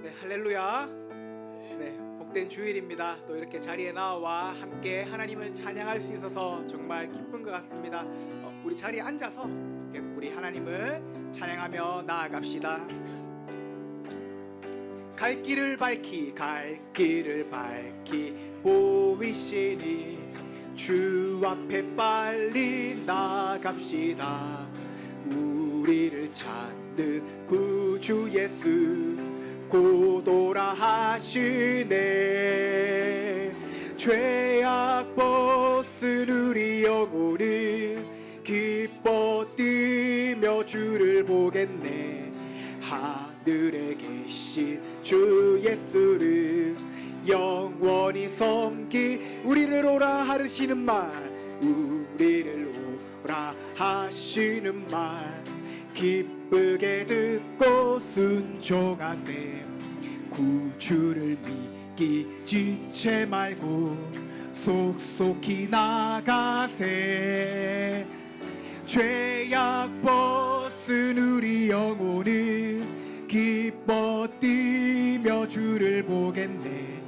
네, 할렐루야. 네, 복된 주일입니다. 또 이렇게 자리에 나와 함께 하나님을 찬양할 수 있어서 정말 기쁜 것 같습니다. 우리 자리에 앉아서 우리 하나님을 찬양하며 나아갑시다. 갈 길을 밝히 보이시니 주 앞에 빨리 나갑시다. 우리를 찾는 구주 예수 곧 오라 하시네. 죄악 벗은 우리 영혼은 기뻐 뛰며 주를 보겠네. 하늘에 계신 주 예수를 영원히 섬기 우리를 오라 하시는 말, 우리를 오라 하시는 말 기쁘게 듣고 순종하세. 구주를 믿기 지체 말고 속속히 나가세. 죄악 벗은 우리 영혼은 기뻐 뛰며 주를 보겠네.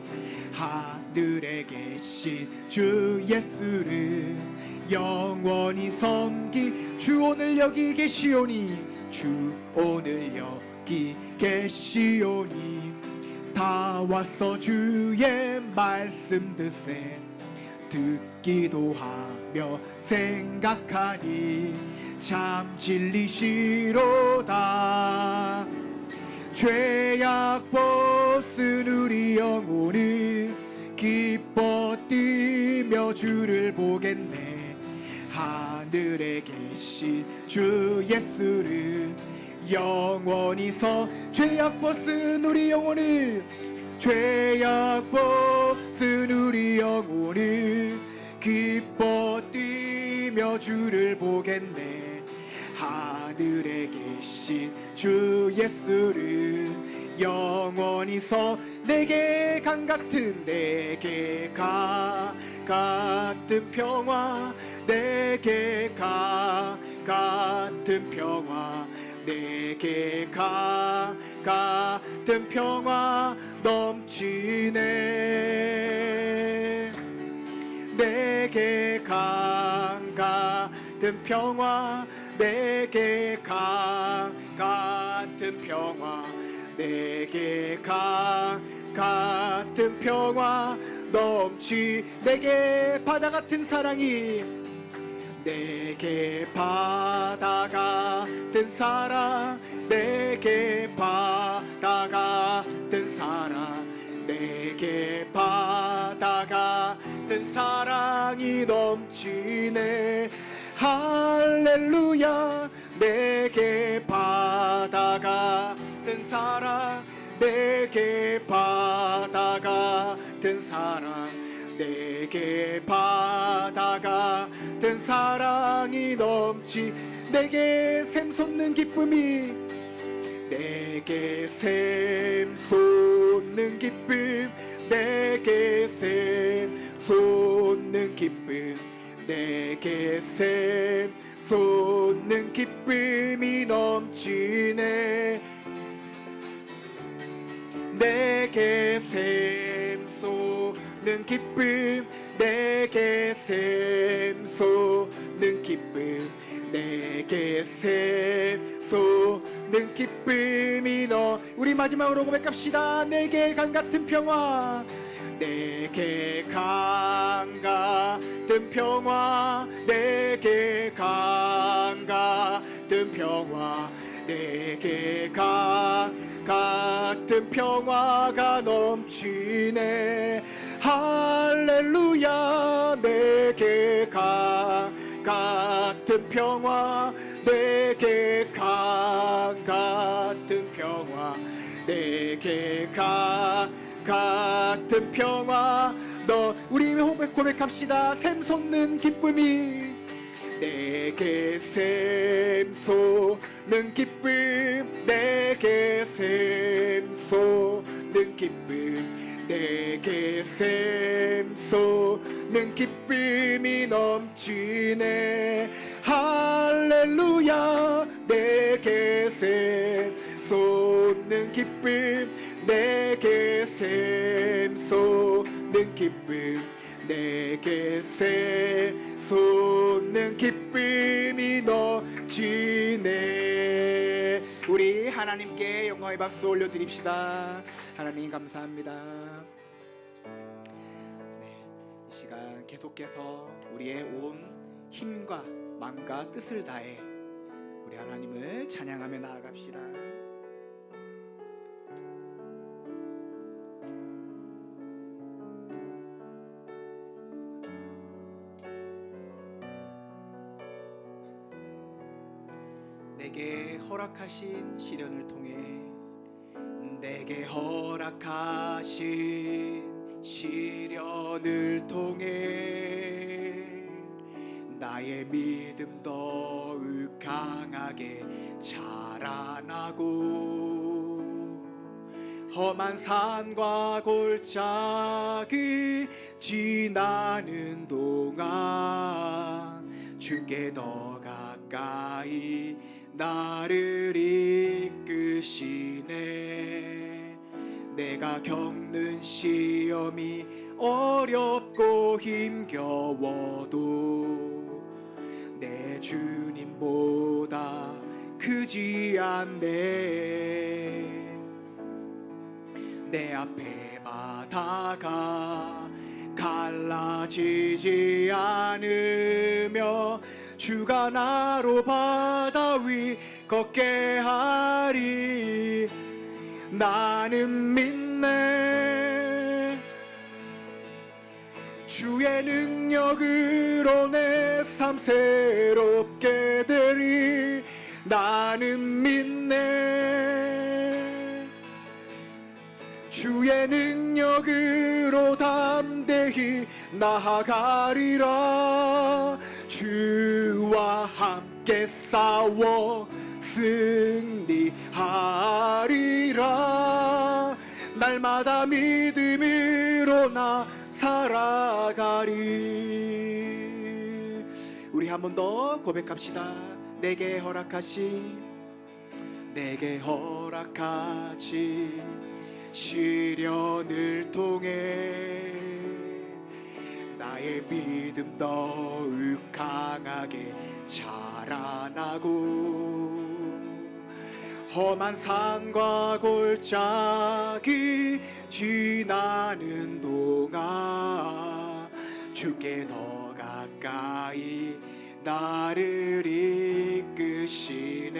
하늘에 계신 주 예수를 영원히 섬기 주 오늘 여기 계시오니, 주 오늘 여기 계시오니. 다 와서 주의 말씀 듣세. 듣기도 하며 생각하니 참 진리시로다. 죄악 벗은 우리 영혼은 기뻐 뛰며 주를 보겠네. 하늘에 계신 주 예수를 영원히 죄악 벗은 우리 영혼을, 죄악 벗은 우리 영혼을 기뻐 뛰며 주를 보겠네. 하늘에 계신 주 예수를 영원히 내게 강 같은 평화, 내게 같은 평화, 내게 같은 평화 넘치네. 내게 같은 평화, 내게 같은 평화, 내게 같은 평화 내게 바다 같은 사랑이, 내게 바다 같은 사랑, 내게 바다 같은 사랑, 내게 바다 같은 사랑이 넘치네. 할렐루야. 내게 바다 같은 사랑, 내게 바다 같은 사랑, 내게 바다 같은 사랑이 내게 샘솟는 기쁨이, 내게 샘솟는 기쁨, 내게 샘솟는 기쁨, 내게 샘솟는 기쁨이 넘치네. 내게 샘솟는 기쁨, 내게 샘솟는 기쁨, 내게 샘솟는 기쁨이 우리 마지막으로 고백합시다. 내게 강 같은 평화, 내게 강 같은 평화, 내게 강 같은 평화, 내게 같은 평화가 넘치네. 할렐루야. 내게 같은 평화, 내게 같은 평화, 내게 같은 평화 우리 고백합시다. 샘솟는 기쁨이, 내게 샘솟는 기쁨, 내게 샘솟는 기쁨, 내게 샘솟는 기쁨이 넘치네. 할렐루야. 내게 샘솟는 기쁨, 내게 샘솟는 기쁨, 내게 샘솟는 기쁨이 넘치네. 우리 하나님께 영광의 박수 올려드립시다. 하나님 감사합니다. 네, 이 시간 계속해서 우리의 온 힘과 마음과 뜻을 다해 우리 하나님을 찬양하며 나아갑시다. 내게 허락하신 시련을 통해, 내게 허락하신 시련을 통해 나의 믿음 더욱 강하게 자라나고, 험한 산과 골짜기 지나는 동안 주께 더 가까이 나를 이끄시네. 내가 겪는 시험이 어렵고 힘겨워도 내 주님보다 크지 않네. 내 앞에 바다가 갈라지지 않으며 주가 나로 바다 위 걷게 하리. 나는 믿네. 주의 능력으로 내 삶 새롭게 되리. 나는 믿네. 주의 능력으로 담대히 나아가리라. 주와 함께 싸워 승리하리라. 날마다 믿음으로 나 살아가리. 우리 한 번 더 고백합시다. 내게 허락하신 시련을 통해 나의 믿음 더욱 강하게 자라나고, 험한 산과 골짜기 지나는 동안 주께 더 가까이 나를 이끄시네.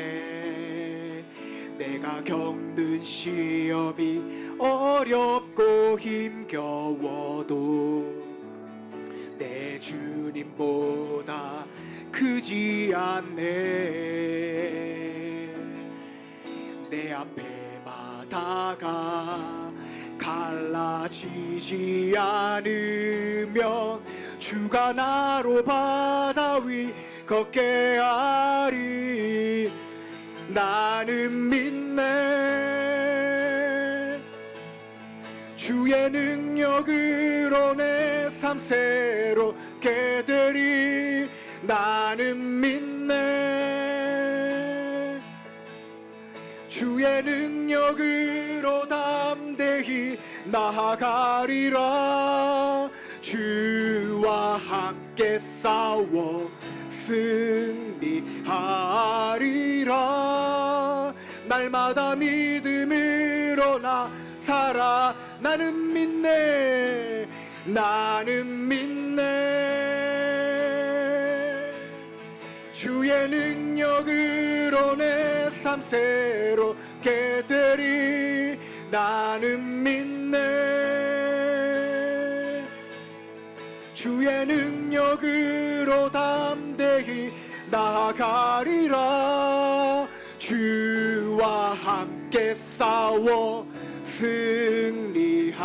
내가 겪는 시험이 어렵고 힘겨워도 내 주님보다 크지 않네. 내 앞에 바다가 갈라지지 않으면 주가 나로 바다 위 걷게 하리. 나는 믿네. 주의 능력으로 내 삶 새롭게 되리. 나는 믿네. 주의 능력으로 담대히 나아가리라. 주와 함께 싸워 승리하리라. 날마다 믿음으로 나 살아. 나는 믿네. 나는 믿네. 주의 능력으로 내 삶 새롭게 되리. 나는 믿네. 주의 능력으로 담대히 나아가리라. 주와 함께 싸워 승리하리라.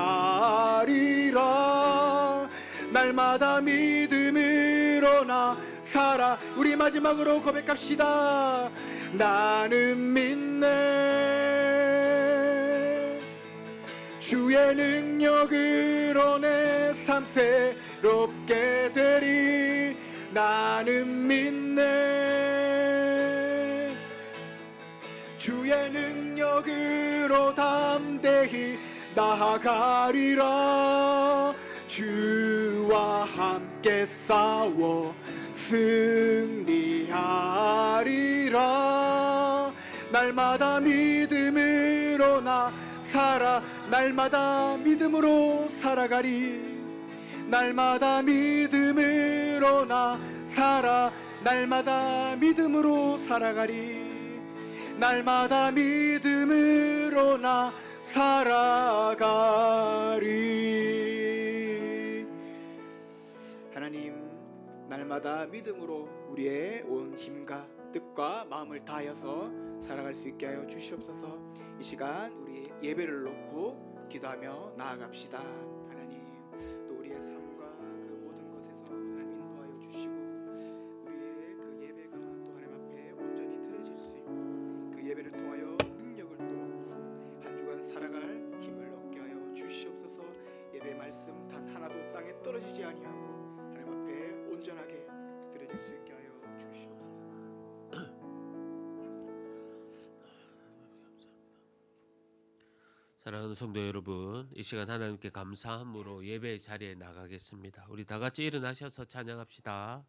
날마다 믿음으로 나 살아. 우리 마지막으로 고백합시다. 나는 믿네. 주의 능력으로 내 삶 새롭게 되리. 나는 믿네. 주의 능력으로 믿음으로 담대히 나아가리라. 주와 함께 싸워 승리하리라. 날마다 믿음으로 나 살아, 날마다 믿음으로 살아가리. 날마다 믿음으로 나 살아, 날마다 믿음으로 살아가리. 날마다 믿음으로 나 살아가리. 하나님, 날마다 믿음으로 우리의 온 힘과 뜻과 마음을 다하여서 살아갈 수 있게 하여 주시옵소서. 이 시간 우리 예배를 놓고 기도하며 나아갑시다. 하나님, 또 우리의 삶과 그 모든 것에서 하나님 인도하여 주시고, 우리의 그 예배가 또 하나님 앞에 온전히 드려질 수 있고, 그 예배를 통하여 능력을 또 한 주간 살아갈 힘을 얻게 하여 주시옵소서. 예배 말씀 단 하나도 땅에 떨어지지 아니하고 하나님 앞에 온전하게 드려질 수 있게 하여 주시옵소서. 사랑하는 성도 여러분, 이 시간 하나님께 감사함으로 예배 자리에 나가겠습니다. 우리 다 같이 일어나셔서 찬양합시다.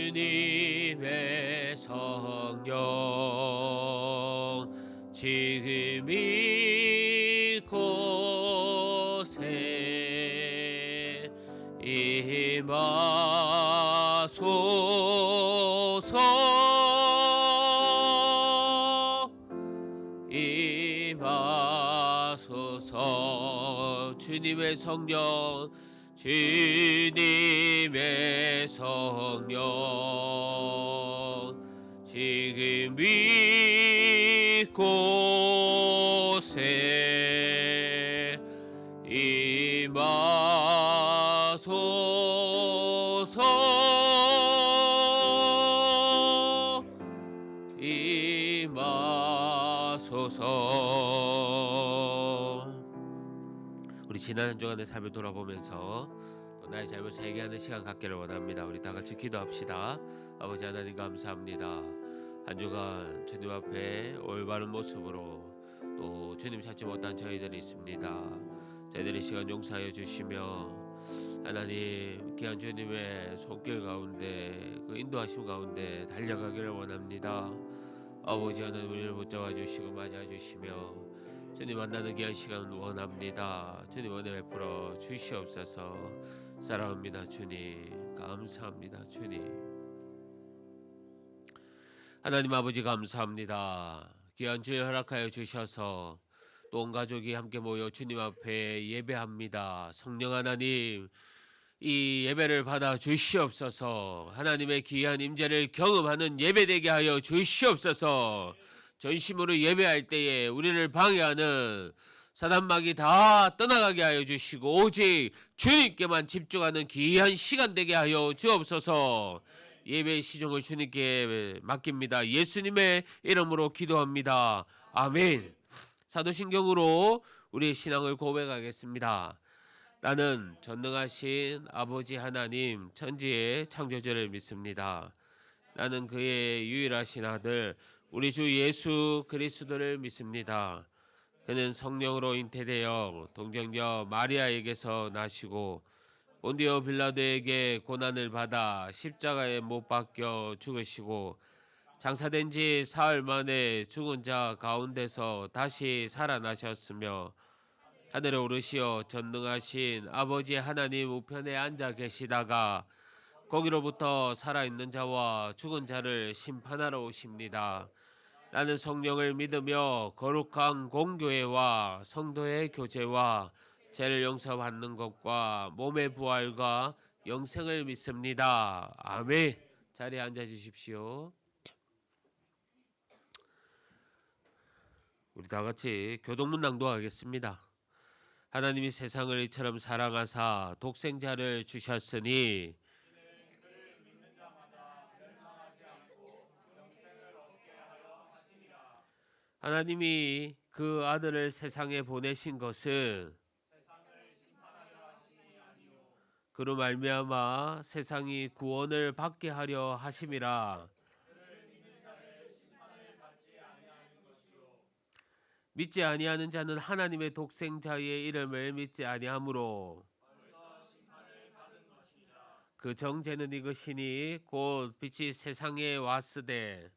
주님의 성령 지금 이곳에 임하소서. 주님의 성령, 주님의 성령 지금 이곳에 임하소서. 우리 지난 한 주간의 삶을 돌아보면서 또 나의 잘못을 회개하는 시간 갖기를 원합니다. 우리 다 같이 기도합시다. 아버지 하나님, 감사합니다. 한 주간 주님 앞에 올바른 모습으로 또 주님 찾지 못한 저희들이 있습니다. 저희들의 시간 용서하여 주시며 하나님, 귀한 주님의 손길 가운데 그 인도하심 가운데 달려가기를 원합니다. 아버지 하나님, 우리를 붙잡아 주시고 맞아 주시며 주님 만나는 귀한 시간 원합니다. 주님 은혜 베풀어 주시옵소서. 사랑합니다. 주님, 감사합니다. 주님, 하나님 아버지 감사합니다. 귀한 주일 허락하여 주셔서 또 온 가족이 함께 모여 주님 앞에 예배합니다. 성령 하나님, 이 예배를 받아 주시옵소서. 하나님의 귀한 임재를 경험하는 예배되게 하여 주시옵소서. 전심으로 예배할 때에 우리를 방해하는 사단마귀 다 떠나가게 하여 주시고 오직 주님께만 집중하는 귀한 시간 되게 하여 주옵소서. 예배의 시종을 주님께 맡깁니다. 예수님의 이름으로 기도합니다. 아멘. 사도신경으로 우리의 신앙을 고백하겠습니다. 나는 전능하신 아버지 하나님 천지의 창조주를 믿습니다. 나는 그의 유일하신 아들 우리 주 예수 그리스도를 믿습니다. 그는 성령으로 잉태되어 동정녀 마리아에게서 나시고 본디오 빌라도에게 고난을 받아 십자가에 못 박혀 죽으시고 장사된 지 사흘 만에 죽은 자 가운데서 다시 살아나셨으며 하늘에 오르시어 전능하신 아버지 하나님 우편에 앉아 계시다가 거기로부터 살아있는 자와 죽은 자를 심판하러 오십니다. 나는 성령을 믿으며 거룩한 공교회와 성도의 교제와 죄를 용서받는 것과 몸의 부활과 영생을 믿습니다. 아멘. 자리에 앉아 주십시오. 우리 다 같이 교동문 낭독하겠습니다. 하나님이 세상을 이처럼 사랑하사 독생자를 주셨으니 하나님이 그 아들을 세상에 보내신 것은 그로 말미암아 세상이 구원을 받게 하려 하심이라. 믿지 아니하는 자는 하나님의 독생자의 이름을 믿지 아니하므로 그 정죄는 이것이니 곧 빛이 세상에 왔으되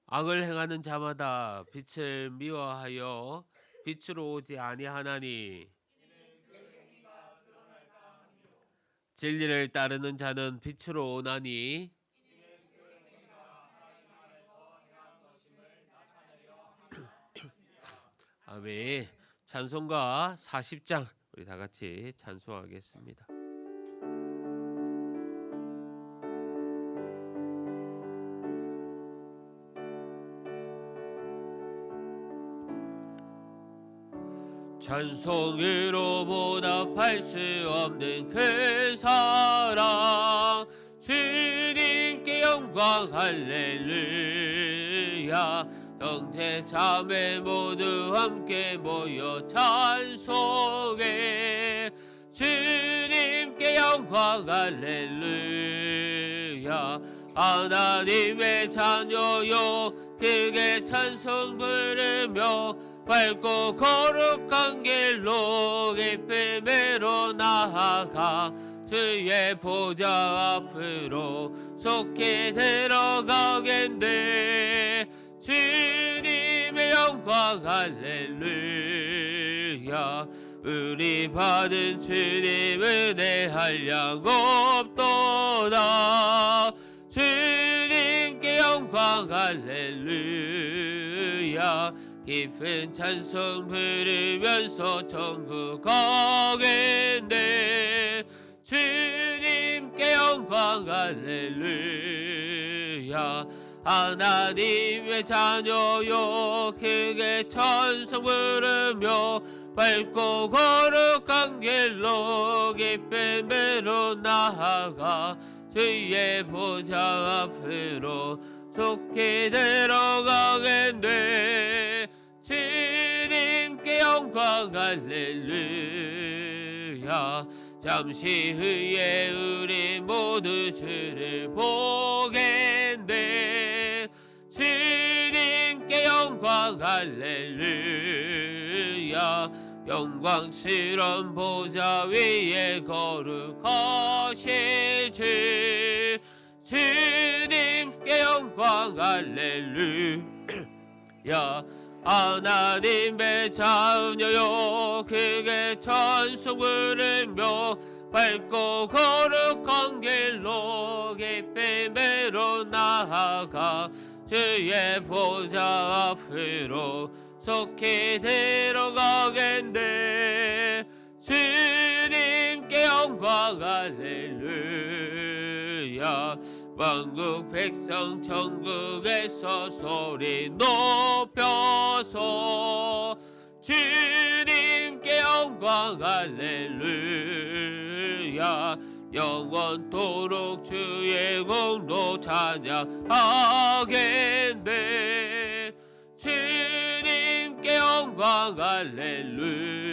악을 행하는 자마다 빛을 미워하여 빛으로 오지 아니하나니 진리를 따르는 자는 빛으로 오나니. 아멘. 찬송가 40장 우리 다 같이 찬송하겠습니다. 찬송으로 보답할 수 없는 그 사랑 주님께 영광 할렐루야. 형제 자매 모두 함께 모여 찬송해 주님께 영광 할렐루야. 하나님의 자녀요 크게 찬송 부르며 밝고 거룩한 길로 기쁨으로 나아가 주의 보좌 앞으로 속히 들어가겠네. 주님의 영광 할렐루야. 우리 받은 주님 은혜 한량 없도다. 주님께 영광 할렐루야. 깊은 찬송 부르면서 천국 가겠네. 주님께 영광 할렐루야. 하나님의 자녀요 크게 찬송 부르며 밝고 거룩한 길로 기쁨으로 나아가 주의 보좌 앞으로 속히 들어가겠네. 주님께 영광 할렐루야. 잠시 후에 우리 모두 주를 보겠네. 주님께 영광 할렐루야. 영광스러운 보좌 위에 거룩하신 주 주님께 영광 할렐루야. 하나님의 자녀요 크게 찬송 부르며 밝고 거룩한 길로 기쁨으로 나아가 주의 보좌 앞으로 속히 들어가겠네. 주님께 영광 할렐루야. 만국 백성 천국에서 소리 높여서 주님께 영광 할렐루야. 영원토록 주의 공로 찬양하겠네. 주님께 영광 할렐루야.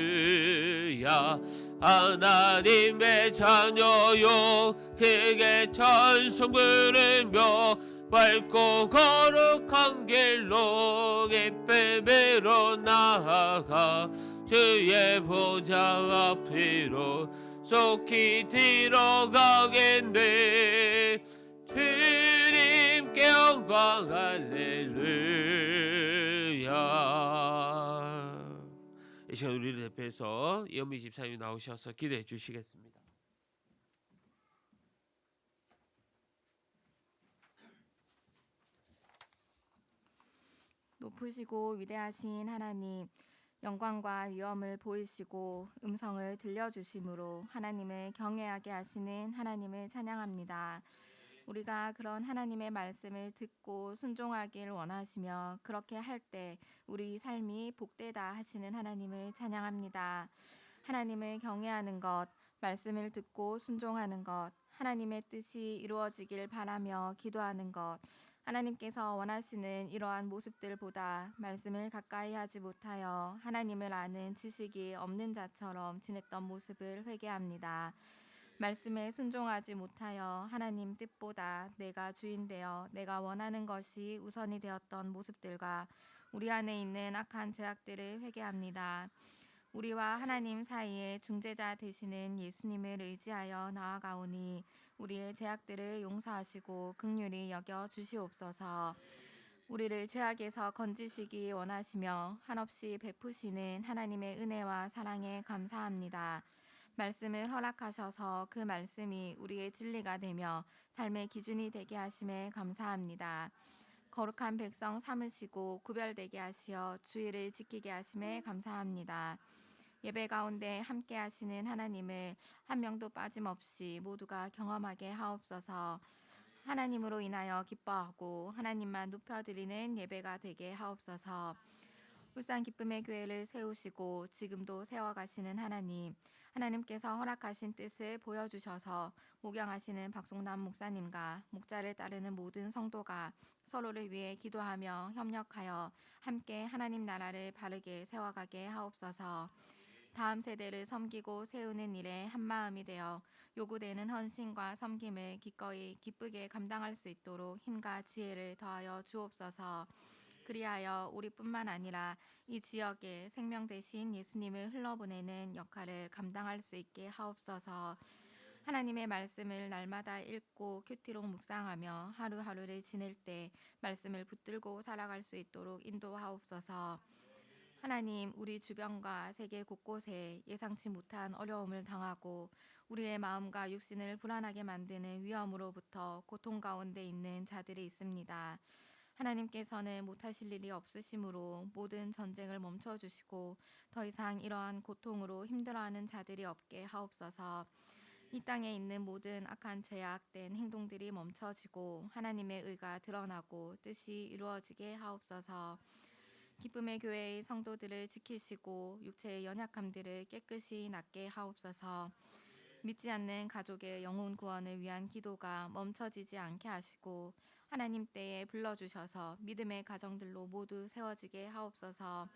하나님의 자녀요 크게 찬송 부르며 밝고 거룩한 길로 기쁨으로 나아가 주의 보좌 앞으로 속히 들어가겠네. 주님께 영광 할렐루야. 이 시간 우리를 대표해서 이현미 집사님이 나오셔서 기도해 주시겠습니다. 높으시고 위대하신 하나님, 영광과 위엄을 보이시고 음성을 들려주심으로 하나님을 경외하게 하시는 하나님을 찬양합니다. 우리가 그런 하나님의 말씀을 듣고 순종하길 원하시며 그렇게 할 때 우리 삶이 복되다 하시는 하나님을 찬양합니다. 하나님을 경외하는 것, 말씀을 듣고 순종하는 것, 하나님의 뜻이 이루어지길 바라며 기도하는 것. 하나님께서 원하시는 이러한 모습들보다 말씀을 가까이 하지 못하여 하나님을 아는 지식이 없는 자처럼 지냈던 모습을 회개합니다. 말씀에 순종하지 못하여 하나님 뜻보다 내가 주인 되어 내가 원하는 것이 우선이 되었던 모습들과 우리 안에 있는 악한 죄악들을 회개합니다. 우리와 하나님 사이에 중재자 되시는 예수님을 의지하여 나아가오니 우리의 죄악들을 용서하시고 긍휼히 여겨 주시옵소서. 우리를 죄악에서 건지시기 원하시며 한없이 베푸시는 하나님의 은혜와 사랑에 감사합니다. 말씀을 허락하셔서 그 말씀이 우리의 진리가 되며 삶의 기준이 되게 하심에 감사합니다. 거룩한 백성 삼으시고 구별되게 하시어 주의를 지키게 하심에 감사합니다. 예배 가운데 함께 하시는 하나님을 한 명도 빠짐없이 모두가 경험하게 하옵소서. 하나님으로 인하여 기뻐하고 하나님만 높여드리는 예배가 되게 하옵소서. 울산 기쁨의 교회를 세우시고 지금도 세워가시는 하나님께서 허락하신 뜻을 보여주셔서 목양하시는 박송남 목사님과 목자를 따르는 모든 성도가 서로를 위해 기도하며 협력하여 함께 하나님 나라를 바르게 세워가게 하옵소서. 다음 세대를 섬기고 세우는 일에 한마음이 되어 요구되는 헌신과 섬김을 기꺼이 기쁘게 감당할 수 있도록 힘과 지혜를 더하여 주옵소서. 그리하여 우리뿐만 아니라 이 지역에 생명 되신 예수님을 흘러보내는 역할을 감당할 수 있게 하옵소서. 하나님의 말씀을 날마다 읽고 큐티로 묵상하며 하루하루를 지낼 때 말씀을 붙들고 살아갈 수 있도록 인도하옵소서. 하나님, 우리 주변과 세계 곳곳에 예상치 못한 어려움을 당하고 우리의 마음과 육신을 불안하게 만드는 위험으로부터 고통 가운데 있는 자들이 있습니다. 하나님께서는 못하실 일이 없으심으로 모든 전쟁을 멈춰주시고 더 이상 이러한 고통으로 힘들어하는 자들이 없게 하옵소서. 이 땅에 있는 모든 악한 죄악된 행동들이 멈춰지고 하나님의 의가 드러나고 뜻이 이루어지게 하옵소서. 기쁨의 교회의 성도들을 지키시고 육체의 연약함들을 깨끗이 낫게 하옵소서. 믿지 않는 가족의 영혼 구원을 위한 기도가 멈춰지지 않게 하시고 하나님 때에 불러주셔서 믿음의 가정들로 모두 세워지게 하옵소서.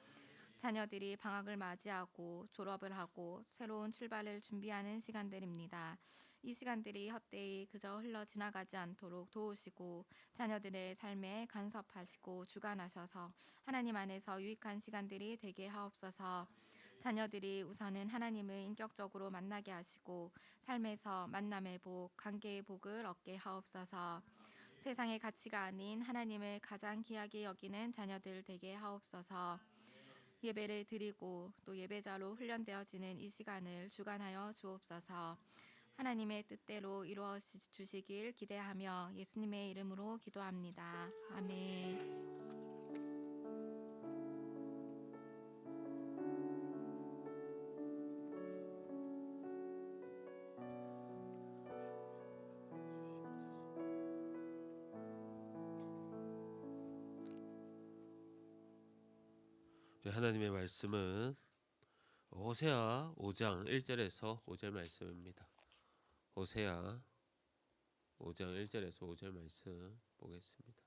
자녀들이 방학을 맞이하고 졸업을 하고 새로운 출발을 준비하는 시간들입니다. 이 시간들이 헛되이 그저 흘러 지나가지 않도록 도우시고 자녀들의 삶에 간섭하시고 주관하셔서 하나님 안에서 유익한 시간들이 되게 하옵소서. 자녀들이 우선은 하나님을 인격적으로 만나게 하시고 삶에서 만남의 복, 관계의 복을 얻게 하옵소서. 세상의 가치가 아닌 하나님을 가장 귀하게 여기는 자녀들 되게 하옵소서. 예배를 드리고 또 예배자로 훈련되어지는 이 시간을 주관하여 주옵소서. 하나님의 뜻대로 이루어 주시길 기대하며 예수님의 이름으로 기도합니다. 아멘. 하나님의 말씀은 호세아 5장 1절에서 5절 말씀입니다. 호세아 5장 1절에서 5절 말씀 보겠습니다.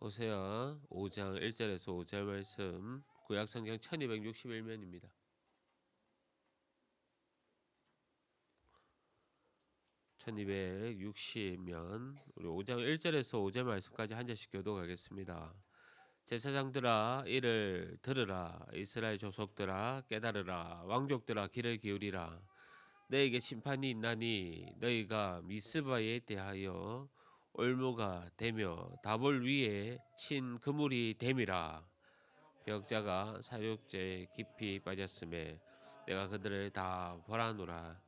호세아 5장 1절에서 5절 말씀 구약성경 1261면입니다. (1260면) 우리 5장 1절에서 5절 말씀까지 한 절씩 교독하겠습니다. 제사장들아 이를 들으라. 이스라엘 족속들아 깨달으라. 왕족들아 귀를 기울이라. 너에게 심판이 있나니 너희가 미스바에 대하여 올무가 되며 다볼 위에 친 그물이 됨이라. 배역자가 사륙제에 깊이 빠졌음에 내가 그들을 다 벌하노라.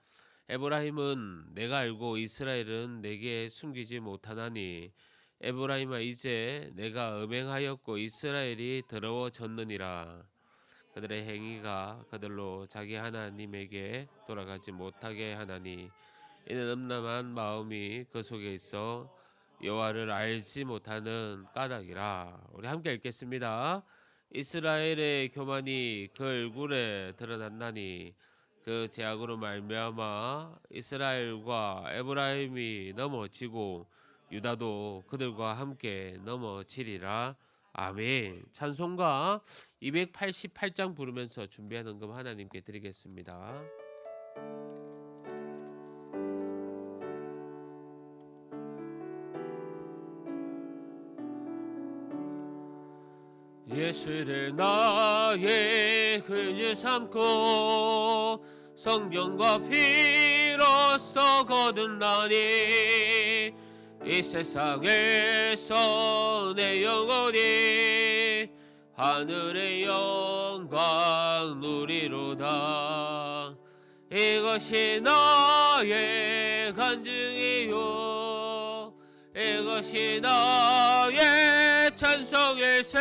에브라임은 내가 알고 이스라엘은 내게 숨기지 못하나니 에브라임아 이제 내가 음행하였고 이스라엘이 더러워졌느니라. 그들의 행위가 그들로 자기 하나님에게 돌아가지 못하게 하나니 이는 음란한 마음이 그 속에 있어 여호와를 알지 못하는 까닭이라. 우리 함께 읽겠습니다. 이스라엘의 교만이 그 얼굴에 드러났나니 그 제약으로 말미암아 이스라엘과 에브라임이 넘어지고 유다도 그들과 함께 넘어지리라. 아멘. 찬송가 288장 부르면서 준비한 헌금 하나님께 드리겠습니다. 예수를 나의 구주 삼고 성령과 피로써 거듭나니 이 세상에서 내 영혼이 하늘의 영광 누리로다. 이것이 나의 간증이요 이것이 나의 찬송일세.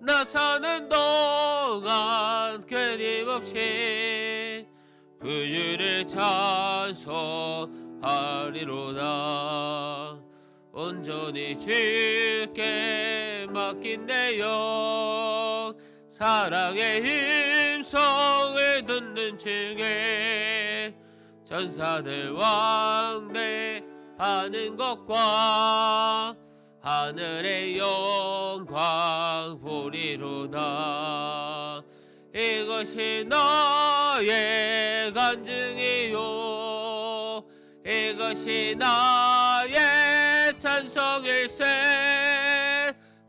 나 사는 동안 끊임없이 구주를 찬송하리로다. 온전히 주께 맡긴 내 영 사랑의 음성을 듣는 중에 전사들 왕래 하는 것과 하늘의 영광 보리로다. 이것이 나의 간증이요 이것이 나의 찬송일세.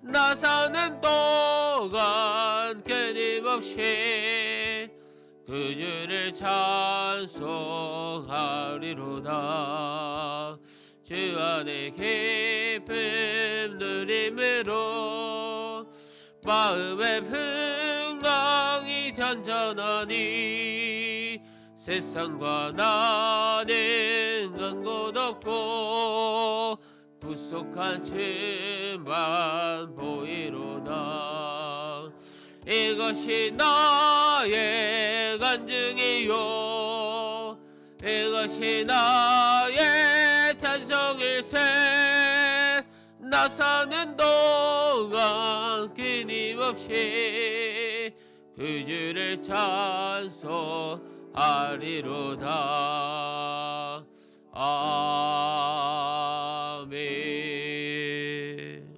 나 사는 동안 끊임없이 구주를 찬송하리로다. 주 안에 기쁨 누림으로 마음의 풍랑이 잔잔하니 세상과 나는 간 곳 없고 구속한 주만 보이로다. 이것이 나의 간증이요 이것이 나의 찬송일세. 나 사는 동안 끊임없이 구주를 찬송하리로다. 아멘.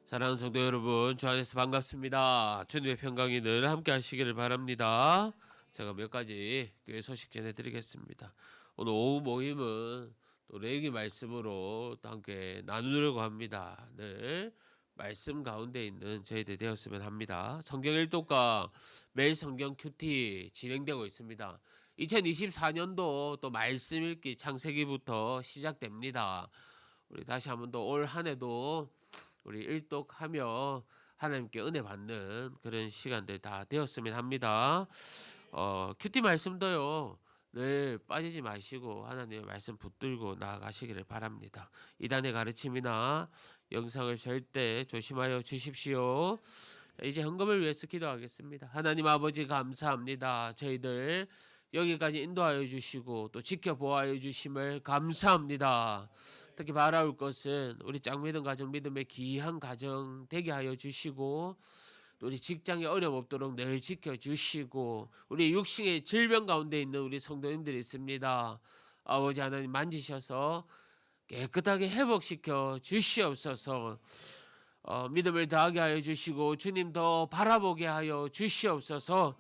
사랑하는 성도 여러분, 주 안에서 반갑습니다. 주님의 평강이 늘 함께 하시기를 바랍니다. 제가 몇 가지 교회 소식 전해드리겠습니다. 오늘 오후 모임은 또 레위기 말씀으로 또 함께 나누려고 합니다. 늘 말씀 가운데 있는 저희들 되었으면 합니다. 성경 일독과 매일 성경 큐티 진행되고 있습니다. 2024년도 또 말씀 읽기 창세기부터 시작됩니다. 우리 다시 한번 더 올 한 해도 우리 일독하며 하나님께 은혜 받는 그런 시간들 다 되었으면 합니다. 큐티 말씀도요 늘 빠지지 마시고 하나님의 말씀 붙들고 나아가시기를 바랍니다. 이단의 가르침이나 영상을 절대 조심하여 주십시오. 이제 헌금을 위해서 기도하겠습니다. 하나님 아버지 감사합니다. 저희들 여기까지 인도하여 주시고 또 지켜보아여 주심을 감사합니다. 특히 바라올 것은 우리 짝믿음 가정 믿음의 귀한 가정 되게 하여 주시고 우리 직장에 어려움 없도록 늘 지켜주시고 우리 육신의 질병 가운데 있는 우리 성도님들이 있습니다. 아버지 하나님 만지셔서 깨끗하게 회복시켜 주시옵소서. 믿음을 더하게 하여 주시고 주님 더 바라보게 하여 주시옵소서.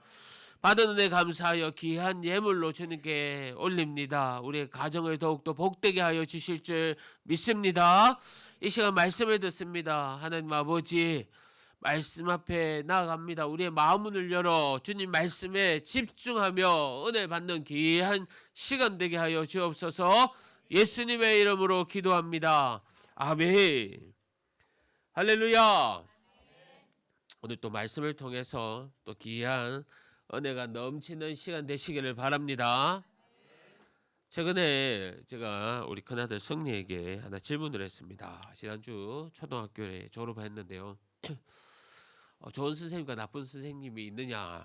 받은 은혜 감사하여 귀한 예물로 주님께 올립니다. 우리의 가정을 더욱더 복되게 하여 주실 줄 믿습니다. 이 시간 말씀을 듣습니다. 하나님 아버지 말씀 앞에 나아갑니다. 우리의 마음을 열어 주님 말씀에 집중하며 은혜 받는 귀한 시간 되게 하여 주옵소서. 예수님의 이름으로 기도합니다. 아멘. 할렐루야. 오늘 또 말씀을 통해서 또 귀한 은혜가 넘치는 시간 되시기를 바랍니다. 최근에 제가 우리 큰아들 승리에게 하나 질문을 했습니다. 지난주 초등학교에 졸업했는데요. 좋은 선생님과 나쁜 선생님이 있느냐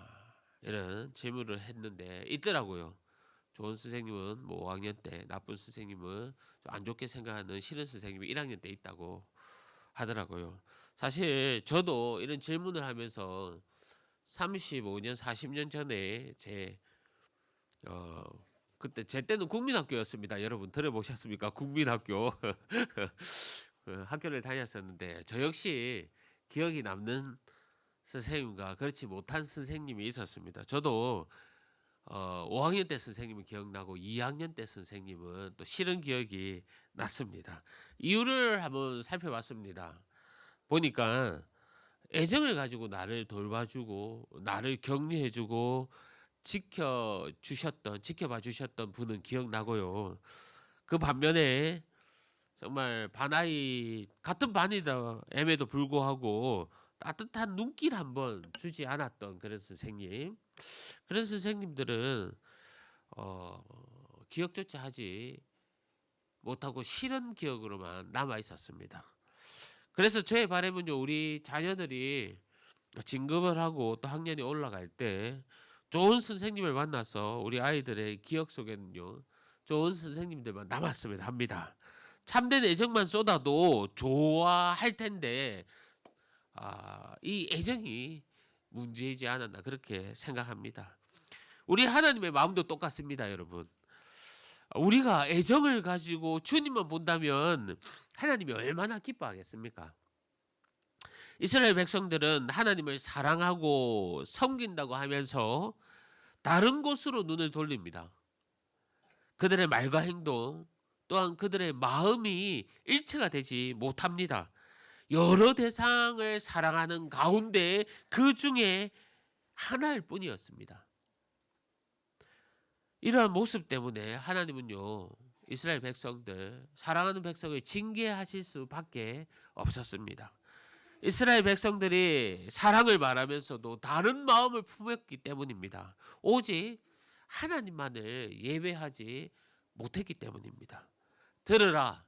이런 질문을 했는데 있더라고요. 좋은 선생님은 뭐 5학년 때, 나쁜 선생님은 좀 안 좋게 생각하는 싫은 선생님이 1학년 때 있다고 하더라고요. 사실 저도 이런 질문을 하면서 35년 40년 전에 그때 제 때는 국민학교였습니다. 여러분 들어보셨습니까? 국민학교. 그 학교를 다녔었는데 저 역시 기억이 남는 선생님과 그렇지 못한 선생님이 있었습니다. 저도 5학년 때 선생님은 기억나고 2학년 때 선생님은 또 싫은 기억이 났습니다. 이유를 한번 살펴봤습니다. 보니까 애정을 가지고 나를 돌봐주고 나를 격려해주고 지켜봐 주셨던 분은 기억나고요. 그 반면에 정말 같은 반이다엠에도 불구하고 따뜻한 눈길 한번 주지 않았던 그런 선생님들은 기억조차 하지 못하고 싫은 기억으로만 남아 있었습니다. 그래서 저의 바람은요, 우리 자녀들이 진급을 하고 또 학년이 올라갈 때 좋은 선생님을 만나서 우리 아이들의 기억 속에는요, 좋은 선생님들만 남았으면 합니다. 참된 애정만 쏟아도 좋아할 텐데 이 애정이 문제이지 않았나 그렇게 생각합니다. 우리 하나님의 마음도 똑같습니다, 여러분. 우리가 애정을 가지고 주님만 본다면 하나님이 얼마나 기뻐하겠습니까? 이스라엘 백성들은 하나님을 사랑하고 섬긴다고 하면서 다른 곳으로 눈을 돌립니다. 그들의 말과 행동 또한 그들의 마음이 일체가 되지 못합니다. 여러 대상을 사랑하는 가운데 그 중에 하나일 뿐이었습니다. 이러한 모습 때문에 하나님은요, 이스라엘 백성들, 사랑하는 백성을 징계하실 수밖에 없었습니다. 이스라엘 백성들이 사랑을 말하면서도 다른 마음을 품었기 때문입니다. 오직 하나님만을 예배하지 못했기 때문입니다. 들으라,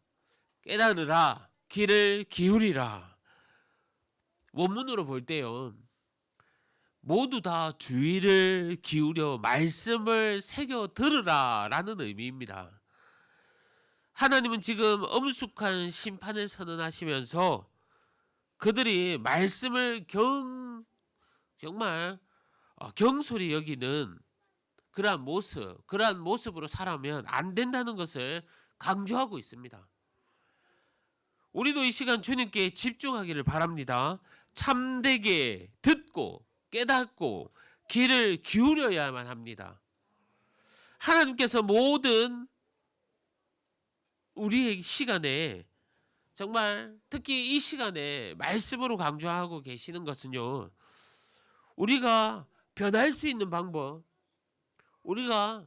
깨달으라, 귀를 기울이라. 원문으로 볼 때요, 모두 다 주의를 기울여 말씀을 새겨 들으라 라는 의미입니다. 하나님은 지금 엄숙한 심판을 선언하시면서 그들이 말씀을 정말 경솔히 여기는 그러한 모습으로 살아면 안 된다는 것을 강조하고 있습니다. 우리도 이 시간 주님께 집중하기를 바랍니다. 참되게 듣고 깨닫고 귀를 기울여야만 합니다. 하나님께서 모든 우리의 시간에 정말 특히 이 시간에 말씀으로 강조하고 계시는 것은요, 우리가 변할 수 있는 방법, 우리가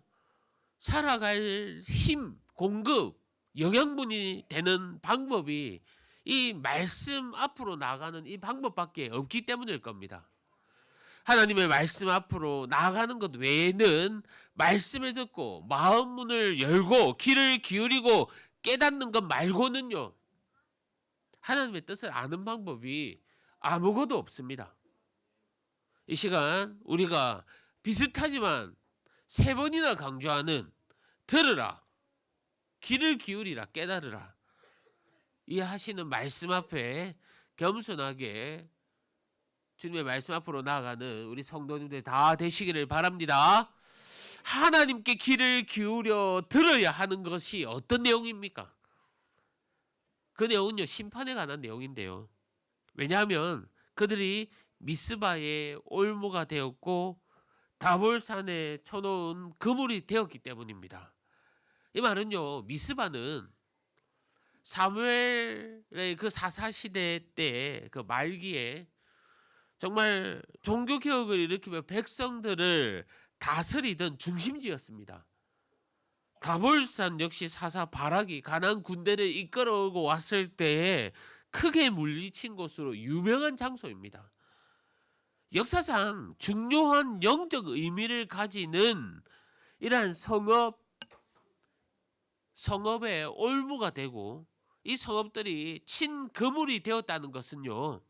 살아갈 힘, 공급, 영양분이 되는 방법이 이 말씀 앞으로 나가는 이 방법밖에 없기 때문일 겁니다. 하나님의 말씀 앞으로 나아가는 것 외에는 말씀을 듣고 마음 문을 열고 귀를 기울이고 깨닫는 것 말고는요, 하나님의 뜻을 아는 방법이 아무것도 없습니다. 이 시간 우리가 비슷하지만 3번이나 강조하는 들으라, 귀를 기울이라, 깨달으라, 이 하시는 말씀 앞에 겸손하게 주님의 말씀 앞으로 나아가는 우리 성도님들 다 되시기를 바랍니다. 하나님께 귀를 기울여 들어야 하는 것이 어떤 내용입니까? 그 내용은요, 심판에 관한 내용인데요. 왜냐하면 그들이 미스바의 올무가 되었고 다볼산에 쳐놓은 그물이 되었기 때문입니다. 이 말은요, 미스바는 사무엘의 그 사사시대 때 그 말기에 정말 종교개혁을 일으키며 백성들을 다스리던 중심지였습니다. 다볼산 역시 사사 바락이 가나안 군대를 이끌어오고 왔을 때에 크게 물리친 곳으로 유명한 장소입니다. 역사상 중요한 영적 의미를 가지는 이러한 성읍의 올무가 되고 이 성읍들이 친그물이 되었다는 것은요,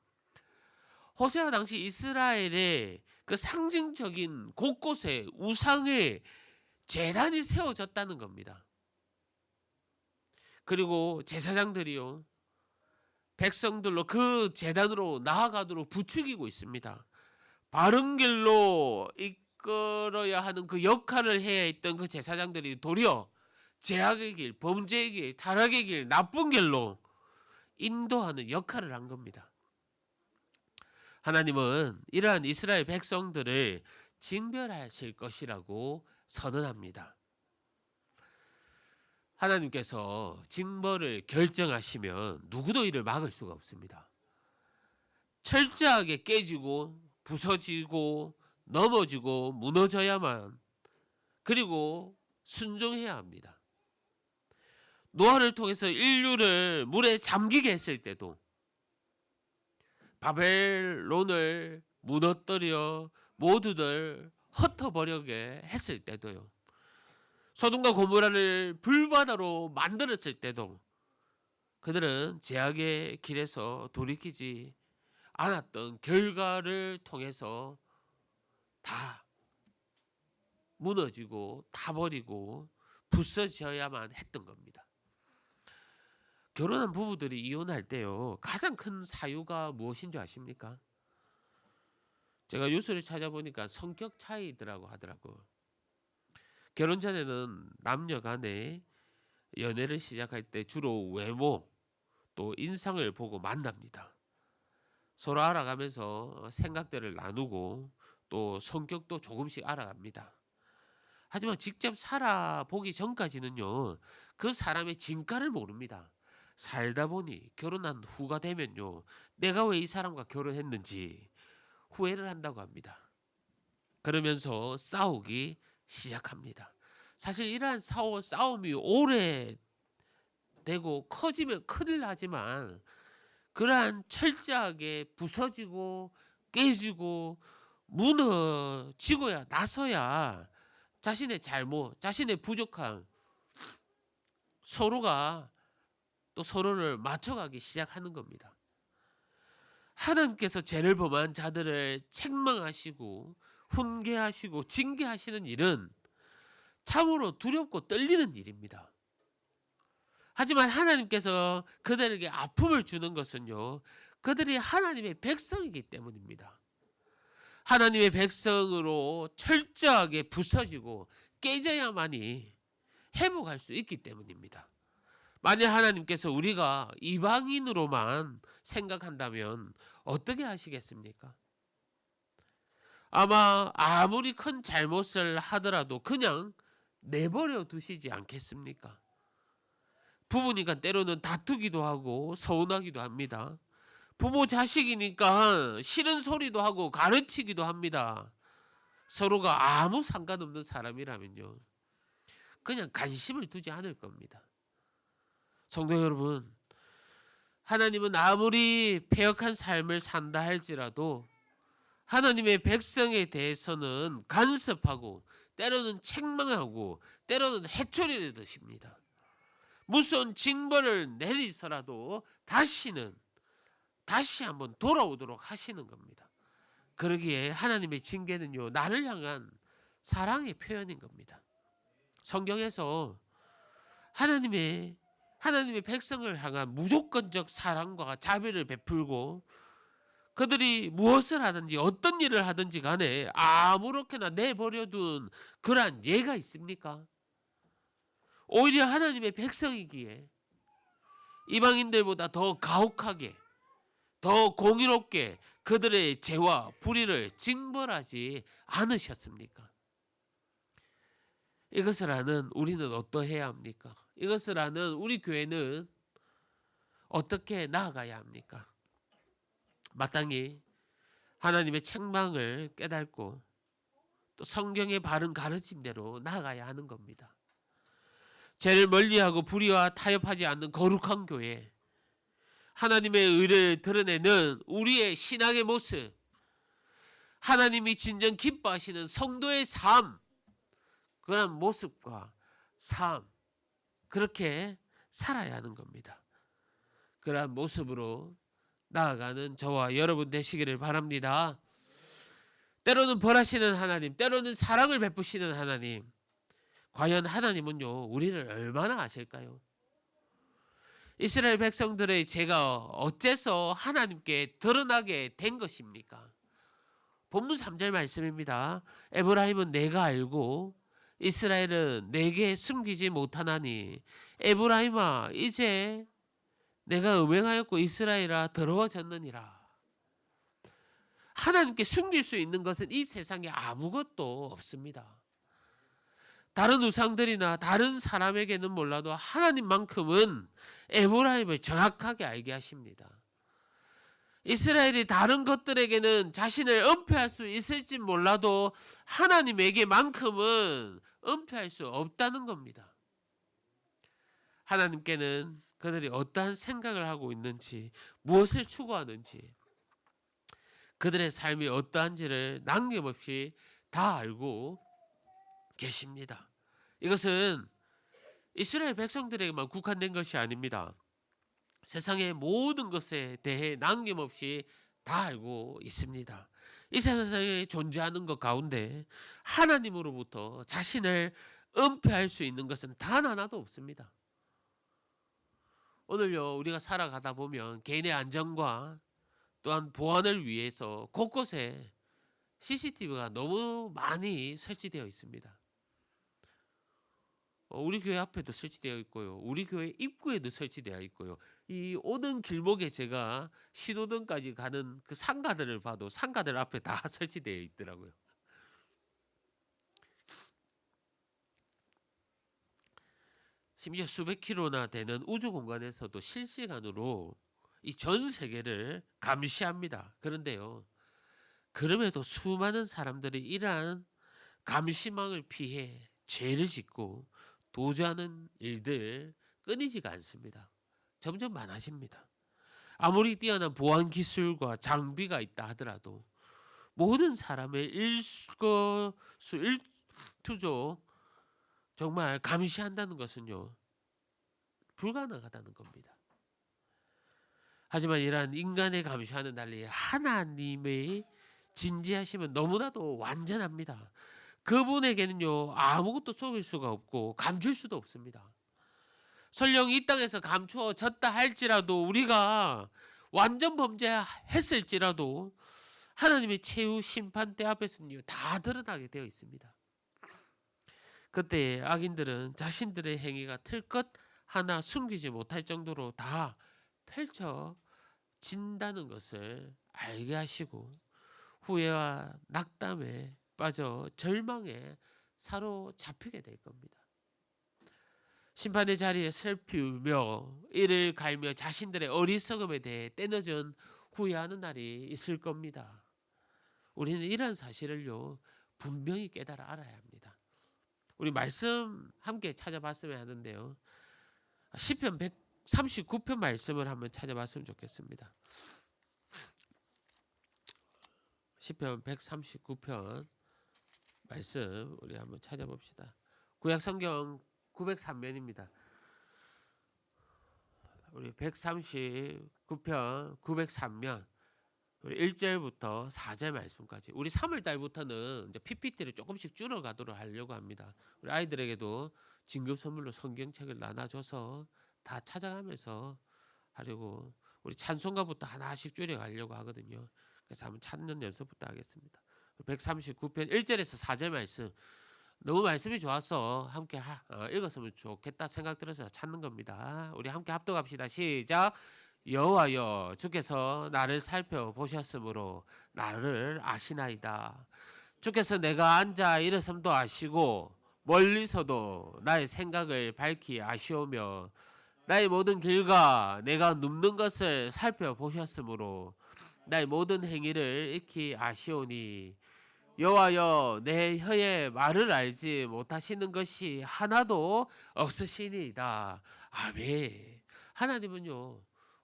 호세아 당시 이스라엘의 그 상징적인 곳곳에 우상의 제단이 세워졌다는 겁니다. 그리고 제사장들이요, 백성들로 그 제단으로 나아가도록 부추기고 있습니다. 바른 길로 이끌어야 하는 그 역할을 해야 했던 그 제사장들이 도리어 죄악의 길, 범죄의 길, 타락의 길, 나쁜 길로 인도하는 역할을 한 겁니다. 하나님은 이러한 이스라엘 백성들을 징벌하실 것이라고 선언합니다. 하나님께서 징벌을 결정하시면 누구도 이를 막을 수가 없습니다. 철저하게 깨지고 부서지고 넘어지고 무너져야만, 그리고 순종해야 합니다. 노아를 통해서 인류를 물에 잠기게 했을 때도, 바벨론을 무너뜨려 모두들 흩어버리게 했을 때도요, 소돔과 고모라를 불바다로 만들었을 때도 그들은 죄악의 길에서 돌이키지 않았던 결과를 통해서 다 무너지고 타버리고 부서져야만 했던 겁니다. 결혼한 부부들이 이혼할 때요, 가장 큰 사유가 무엇인 줄 아십니까? 제가 뉴스를 찾아보니까 성격 차이더라고 하더라고요. 결혼 전에는 남녀 간에 연애를 시작할 때 주로 외모 또 인상을 보고 만납니다. 서로 알아가면서 생각들을 나누고 또 성격도 조금씩 알아갑니다. 하지만 직접 살아보기 전까지는요, 그 사람의 진가를 모릅니다. 살다 보니 결혼한 후가 되면요, 내가 왜 이 사람과 결혼했는지 후회를 한다고 합니다. 그러면서 싸우기 시작합니다. 사실 이러한 싸움이 오래 되고 커지면 큰일 나지만, 그러한 철저하게 부서지고 깨지고 무너지고야 나서야 자신의 잘못, 자신의 부족함, 서로가 또 서로를 맞춰가기 시작하는 겁니다. 하나님께서 죄를 범한 자들을 책망하시고 훈계하시고 징계하시는 일은 참으로 두렵고 떨리는 일입니다. 하지만 하나님께서 그들에게 아픔을 주는 것은요, 그들이 하나님의 백성이기 때문입니다. 하나님의 백성으로 철저하게 부서지고 깨져야만이 회복할 수 있기 때문입니다. 만약 하나님께서 우리가 이방인으로만 생각한다면 어떻게 하시겠습니까? 아마 아무리 큰 잘못을 하더라도 그냥 내버려 두시지 않겠습니까? 부부니까 때로는 다투기도 하고 서운하기도 합니다. 부모 자식이니까 싫은 소리도 하고 가르치기도 합니다. 서로가 아무 상관없는 사람이라면요, 그냥 관심을 두지 않을 겁니다. 성도 여러분, 하나님은 아무리 패역한 삶을 산다 할지라도 하나님의 백성에 대해서는 간섭하고 때로는 책망하고 때로는 해초리를 드십니다. 무서운 징벌을 내리서라도 다시 한번 돌아오도록 하시는 겁니다. 그러기에 하나님의 징계는요, 나를 향한 사랑의 표현인 겁니다. 성경에서 하나님의 백성을 향한 무조건적 사랑과 자비를 베풀고, 그들이 무엇을 하든지 어떤 일을 하든지 간에 아무렇게나 내버려둔 그러한 예가 있습니까? 오히려 하나님의 백성이기에 이방인들보다 더 가혹하게, 더 공의롭게 그들의 죄와 불의를 징벌하지 않으셨습니까? 이것을 아는 우리는 어떠해야 합니까? 이것을 아는 우리 교회는 어떻게 나아가야 합니까? 마땅히 하나님의 책망을 깨닫고 또 성경의 바른 가르침대로 나아가야 하는 겁니다. 죄를 멀리하고 불의와 타협하지 않는 거룩한 교회, 하나님의 의를 드러내는 우리의 신앙의 모습, 하나님이 진정 기뻐하시는 성도의 삶, 그런 모습과 삶, 그렇게 살아야 하는 겁니다. 그러한 모습으로 나아가는 저와 여러분 되시기를 바랍니다. 때로는 벌하시는 하나님, 때로는 사랑을 베푸시는 하나님, 과연 하나님은요, 우리를 얼마나 아실까요? 이스라엘 백성들의 죄가 어째서 하나님께 드러나게 된 것입니까? 본문 3절 말씀입니다. 에브라임은 내가 알고 이스라엘은 내게 숨기지 못하나니 에브라임아 이제 내가 음행하였고 이스라엘아 더러워졌느니라. 하나님께 숨길 수 있는 것은 이 세상에 아무것도 없습니다. 다른 우상들이나 다른 사람에게는 몰라도 하나님만큼은 에브라임을 정확하게 알게 하십니다. 이스라엘이 다른 것들에게는 자신을 은폐할 수 있을지 몰라도 하나님에게만큼은 은폐할 수 없다는 겁니다. 하나님께는 그들이 어떠한 생각을 하고 있는지, 무엇을 추구하는지, 그들의 삶이 어떠한지를 남김없이 다 알고 계십니다. 이것은 이스라엘 백성들에게만 국한된 것이 아닙니다. 세상의 모든 것에 대해 남김없이 다 알고 있습니다. 이 세상에 존재하는 것 가운데 하나님으로부터 자신을 은폐할 수 있는 것은 단 하나도 없습니다. 오늘요 우리가 살아가다 보면 개인의 안전과 또한 보안을 위해서 곳곳에 CCTV가 너무 많이 설치되어 있습니다. 우리 교회 앞에도 설치되어 있고요. 우리 교회 입구에도 설치되어 있고요. 이 오는 길목에 제가 신호등까지 가는 그 상가들을 봐도 상가들 앞에 다 설치되어 있더라고요. 심지어 수백 킬로나 되는 우주 공간에서도 실시간으로 이 전 세계를 감시합니다. 그런데요. 그럼에도 수많은 사람들이 이러한 감시망을 피해 죄를 짓고 도주하는 일들 끊이지가 않습니다. 점점 많아집니다. 아무리 뛰어난 보안 기술과 장비가 있다 하더라도 모든 사람의 일거수 일투족 정말 감시한다는 것은요 불가능하다는 겁니다. 하지만 이러한 인간의 감시와는 달리 하나님의 진지하심은 너무나도 완전합니다. 그분에게는요 아무것도 속일 수가 없고 감출 수도 없습니다. 설령 이 땅에서 감추어졌다 할지라도 우리가 완전 범죄했을지라도 하나님의 최후 심판대 앞에서는요 다 드러나게 되어 있습니다. 그때 악인들은 자신들의 행위가 틀것 하나 숨기지 못할 정도로 다 펼쳐진다는 것을 알게 하시고 후회와 낙담에 빠져 절망에 사로잡히게 될 겁니다. 심판의 자리에 슬피 울며 이를 갈며 자신들의 어리석음에 대해 떼어준 후회하는 날이 있을 겁니다. 우리는 이런 사실을요 분명히 깨달아 알아야 합니다. 우리 말씀 함께 찾아봤으면 하는데요. 시편 139편 말씀을 한번 찾아봤으면 좋겠습니다. 시편 139편 말씀 우리 한번 찾아봅시다. 구약 성경 903면입니다. 우리 139편 903면 우리 1절부터 4절 말씀까지 우리 3월 달부터는 이제 PPT를 조금씩 줄여가도록 하려고 합니다. 우리 아이들에게도 진급 선물로 성경책을 나눠줘서 다 찾아가면서 하려고 우리 찬송가부터 하나씩 줄여가려고 하거든요. 그래서 한번 찾는 연습부터 하겠습니다. 139편 1절에서 4절 말씀 너무 말씀이 좋아서 함께 읽었으면 좋겠다 생각 들어서 찾는 겁니다. 우리 함께 합독합시다. 시작. 여호와여 주께서 나를 살펴보셨으므로 나를 아시나이다. 주께서 내가 앉아 일어섬도 아시고 멀리서도 나의 생각을 밝히 아시오며 나의 모든 길과 내가 눕는 것을 살펴보셨으므로 나의 모든 행위를 익히 아시오니 여호와여 내 혀의 말을 알지 못하시는 것이 하나도 없으시니이다. 아멘. 하나님은요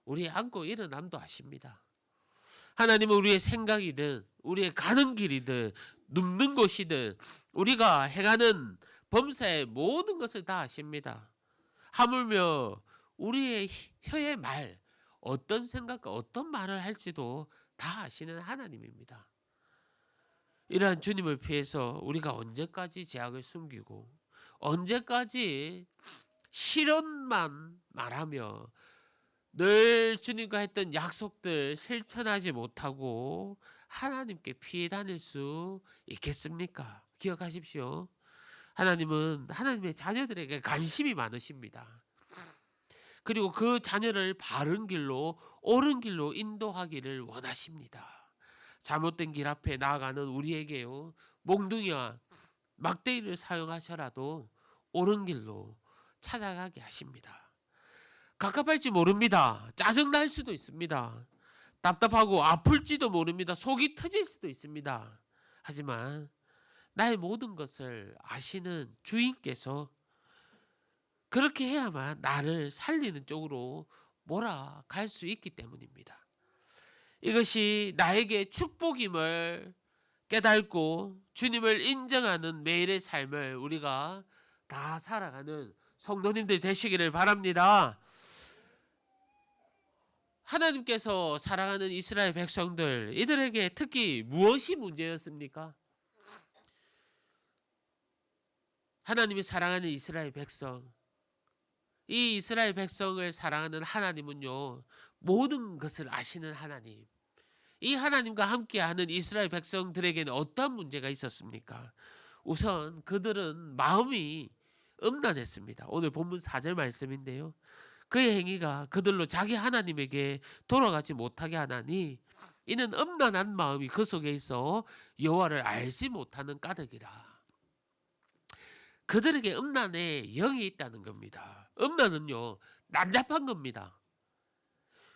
우리의 앉고 일어남도 아십니다. 하나님은 우리의 생각이든 우리의 가는 길이든 눕는 곳이든 우리가 행하는 범사의 모든 것을 다 아십니다. 하물며 우리의 혀의 말 어떤 생각과 어떤 말을 할지도 다 아시는 하나님입니다. 이러한 주님을 피해서 우리가 언제까지 죄악을 숨기고 언제까지 실언만 말하며 늘 주님과 했던 약속들 실천하지 못하고 하나님께 피해 다닐 수 있겠습니까? 기억하십시오. 하나님은 하나님의 자녀들에게 관심이 많으십니다. 그리고 그 자녀를 바른 길로, 옳은 길로 인도하기를 원하십니다. 잘못된 길 앞에 나아가는 우리에게요, 몽둥이와 막대기를 사용하셔라도 옳은 길로 찾아가게 하십니다. 갑갑할지 모릅니다. 짜증날 수도 있습니다. 답답하고 아플지도 모릅니다. 속이 터질 수도 있습니다. 하지만 나의 모든 것을 아시는 주인께서 그렇게 해야만 나를 살리는 쪽으로 몰아갈 수 있기 때문입니다. 이것이 나에게 축복임을 깨닫고 주님을 인정하는 매일의 삶을 우리가 다 살아가는 성도님들 되시기를 바랍니다. 하나님께서 사랑하는 이스라엘 백성들, 이들에게 특히 무엇이 문제였습니까? 하나님이 사랑하는 이스라엘 백성, 이 이스라엘 백성을 사랑하는 하나님은요, 모든 것을 아시는 하나님. 이 하나님과 함께하는 이스라엘 백성들에게는 어떤 문제가 있었습니까? 우선 그들은 마음이 음란했습니다. 오늘 본문 4절 말씀인데요, 그의 행위가 그들로 자기 하나님에게 돌아가지 못하게 하나니 이는 음란한 마음이 그 속에 있어 여호와를 알지 못하는 까닭이라. 그들에게 음란의 영이 있다는 겁니다. 음란은요, 난잡한 겁니다.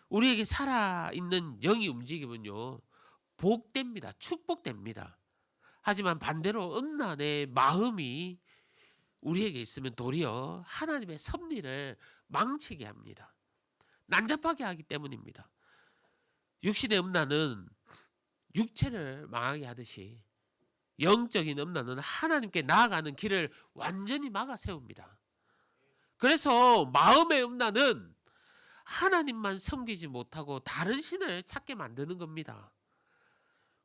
우리에게 살아있는 영이 움직이면요, 복됩니다. 축복됩니다. 하지만 반대로 음란의 마음이 우리에게 있으면 도리어 하나님의 섭리를 망치게 합니다. 난잡하게 하기 때문입니다. 육신의 음란은 육체를 망하게 하듯이 영적인 음란은 하나님께 나아가는 길을 완전히 막아 세웁니다. 그래서 마음의 음란은 하나님만 섬기지 못하고 다른 신을 찾게 만드는 겁니다.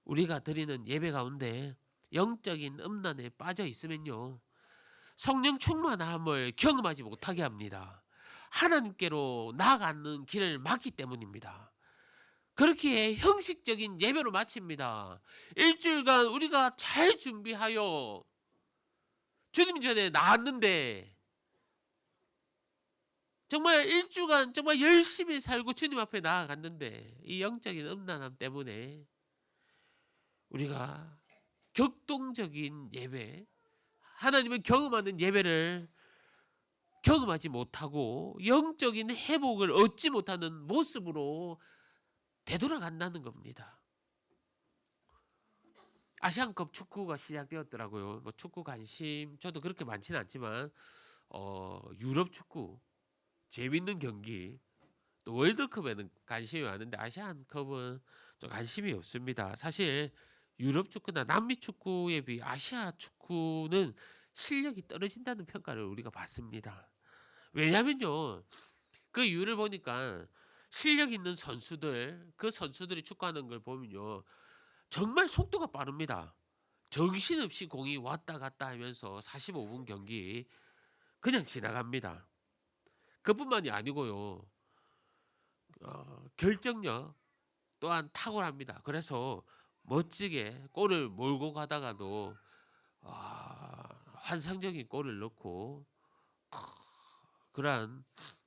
우리가 드리는 예배 가운데 영적인 음란에 빠져 있으면요, 성령 충만함을 경험하지 못하게 합니다. 하나님께로 나아가는 길을 막기 때문입니다. 그렇게 형식적인 예배로 마칩니다. 일주일간 우리가 잘 준비하여 주님 전에 나왔는데, 정말 일주간 정말 열심히 살고 주님 앞에 나아갔는데, 이 영적인 음란함 때문에 우리가 격동적인 예배, 하나님을 경험하는 예배를 경험하지 못하고 영적인 회복을 얻지 못하는 모습으로 되돌아간다는 겁니다. 아시안컵 축구가 시작되었더라고요. 뭐 축구 관심 저도 그렇게 많지는 않지만 유럽 축구 재밌는 경기, 또 월드컵에는 관심이 많은데 아시안컵은 좀 관심이 없습니다. 사실 유럽 축구나 남미 축구에 비해 아시아 축구는 실력이 떨어진다는 평가를 우리가 받습니다. 왜냐면요, 그 이유를 보니까 실력 있는 선수들, 그 선수들이 축구하는 걸 보면요, 정말 속도가 빠릅니다. 정신없이 공이 왔다 갔다 하면서 45분 경기 그냥 지나갑니다. 그뿐만이 아니고요, 결정력 또한 탁월합니다. 그래서 멋지게 골을 몰고 가다가도 환상적인 골을 넣고 그러한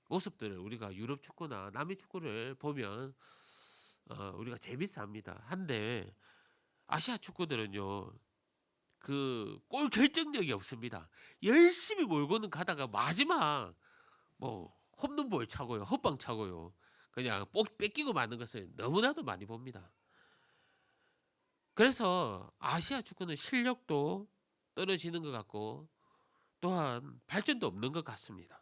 모습들을 우리가 유럽 축구나 남미 축구를 보면 우리가 재밌어합니다. 한데 아시아 축구들은요, 그 골 결정력이 없습니다. 열심히 몰고는 가다가 마지막 뭐 홈런볼 차고요, 헛방 차고요, 그냥 뺏기고 마는 것을 너무나도 많이 봅니다. 그래서 아시아 축구는 실력도 떨어지는 것 같고 또한 발전도 없는 것 같습니다.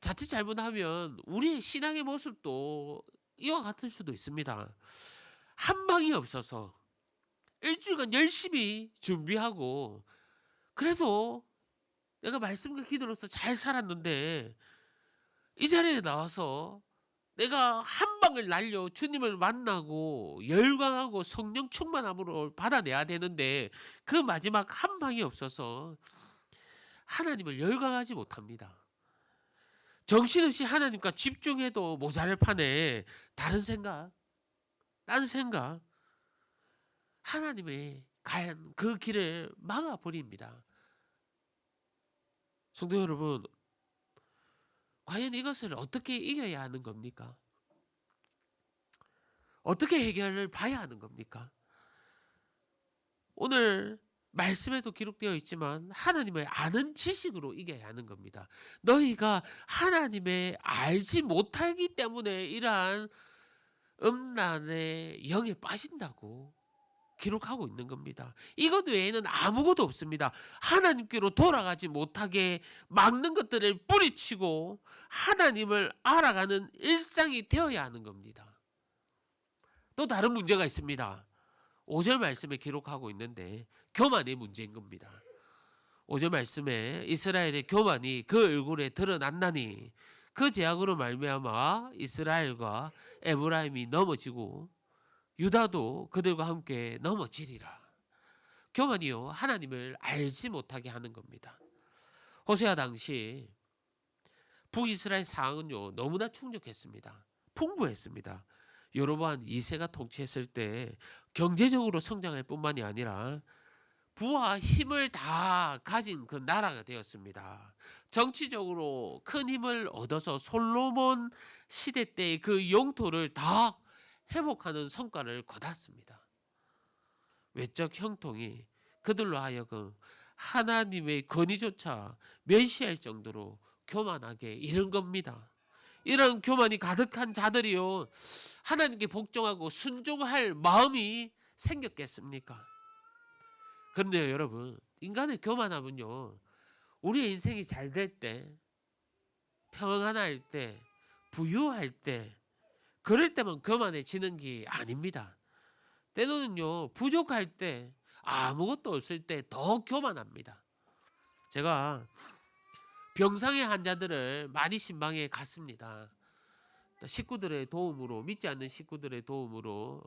자칫 잘못하면 우리의 신앙의 모습도 이와 같을 수도 있습니다. 한 방이 없어서 일주일간 열심히 준비하고 그래도 내가 말씀과 기도로서 잘 살았는데 이 자리에 나와서 내가 한 방을 날려 주님을 만나고 열광하고 성령 충만함으로 받아내야 되는데 그 마지막 한 방이 없어서 하나님을 열광하지 못합니다. 정신없이 하나님과 집중해도 모자랄 판에 다른 생각, 딴 생각, 하나님의 간 그 길을 막아버립니다. 성도 여러분, 과연 이것을 어떻게 이겨야 하는 겁니까? 어떻게 해결을 봐야 하는 겁니까? 오늘 말씀에도 기록되어 있지만 하나님을 아는 지식으로 이겨야 하는 겁니다. 너희가 하나님을 알지 못하기 때문에 이러한 음란의 영에 빠진다고 기록하고 있는 겁니다. 이것 외에는 아무것도 없습니다. 하나님께로 돌아가지 못하게 막는 것들을 뿌리치고 하나님을 알아가는 일상이 되어야 하는 겁니다. 또 다른 문제가 있습니다. 5절 말씀에 기록하고 있는데 교만의 문제인 겁니다. 5절 말씀에 이스라엘의 교만이 그 얼굴에 드러났나니 그 죄악으로 말미암아 이스라엘과 에브라임이 넘어지고 유다도 그들과 함께 넘어지리라. 교만이요, 하나님을 알지 못하게 하는 겁니다. 호세아 당시 북이스라엘 상황은요 너무나 충족했습니다. 풍부했습니다. 여로보암 2세가 통치했을 때 경제적으로 성장할 뿐만이 아니라 부와 힘을 다 가진 그 나라가 되었습니다. 정치적으로 큰 힘을 얻어서 솔로몬 시대 때의 그 영토를 다 회복하는 성과를 거뒀습니다. 외적 형통이 그들로 하여금 하나님의 권위조차 멸시할 정도로 교만하게 이른 겁니다. 이런 교만이 가득한 자들이요 하나님께 복종하고 순종할 마음이 생겼겠습니까? 그런데요 여러분, 인간의 교만함은요 우리의 인생이 잘 될 때, 평안할 때, 부유할 때, 그럴 때만 교만해지는 게 아닙니다. 때로는요 부족할 때, 아무것도 없을 때 더 교만합니다. 제가 병상의 환자들을 많이 신방에 갔습니다. 식구들의 도움으로, 믿지 않는 식구들의 도움으로,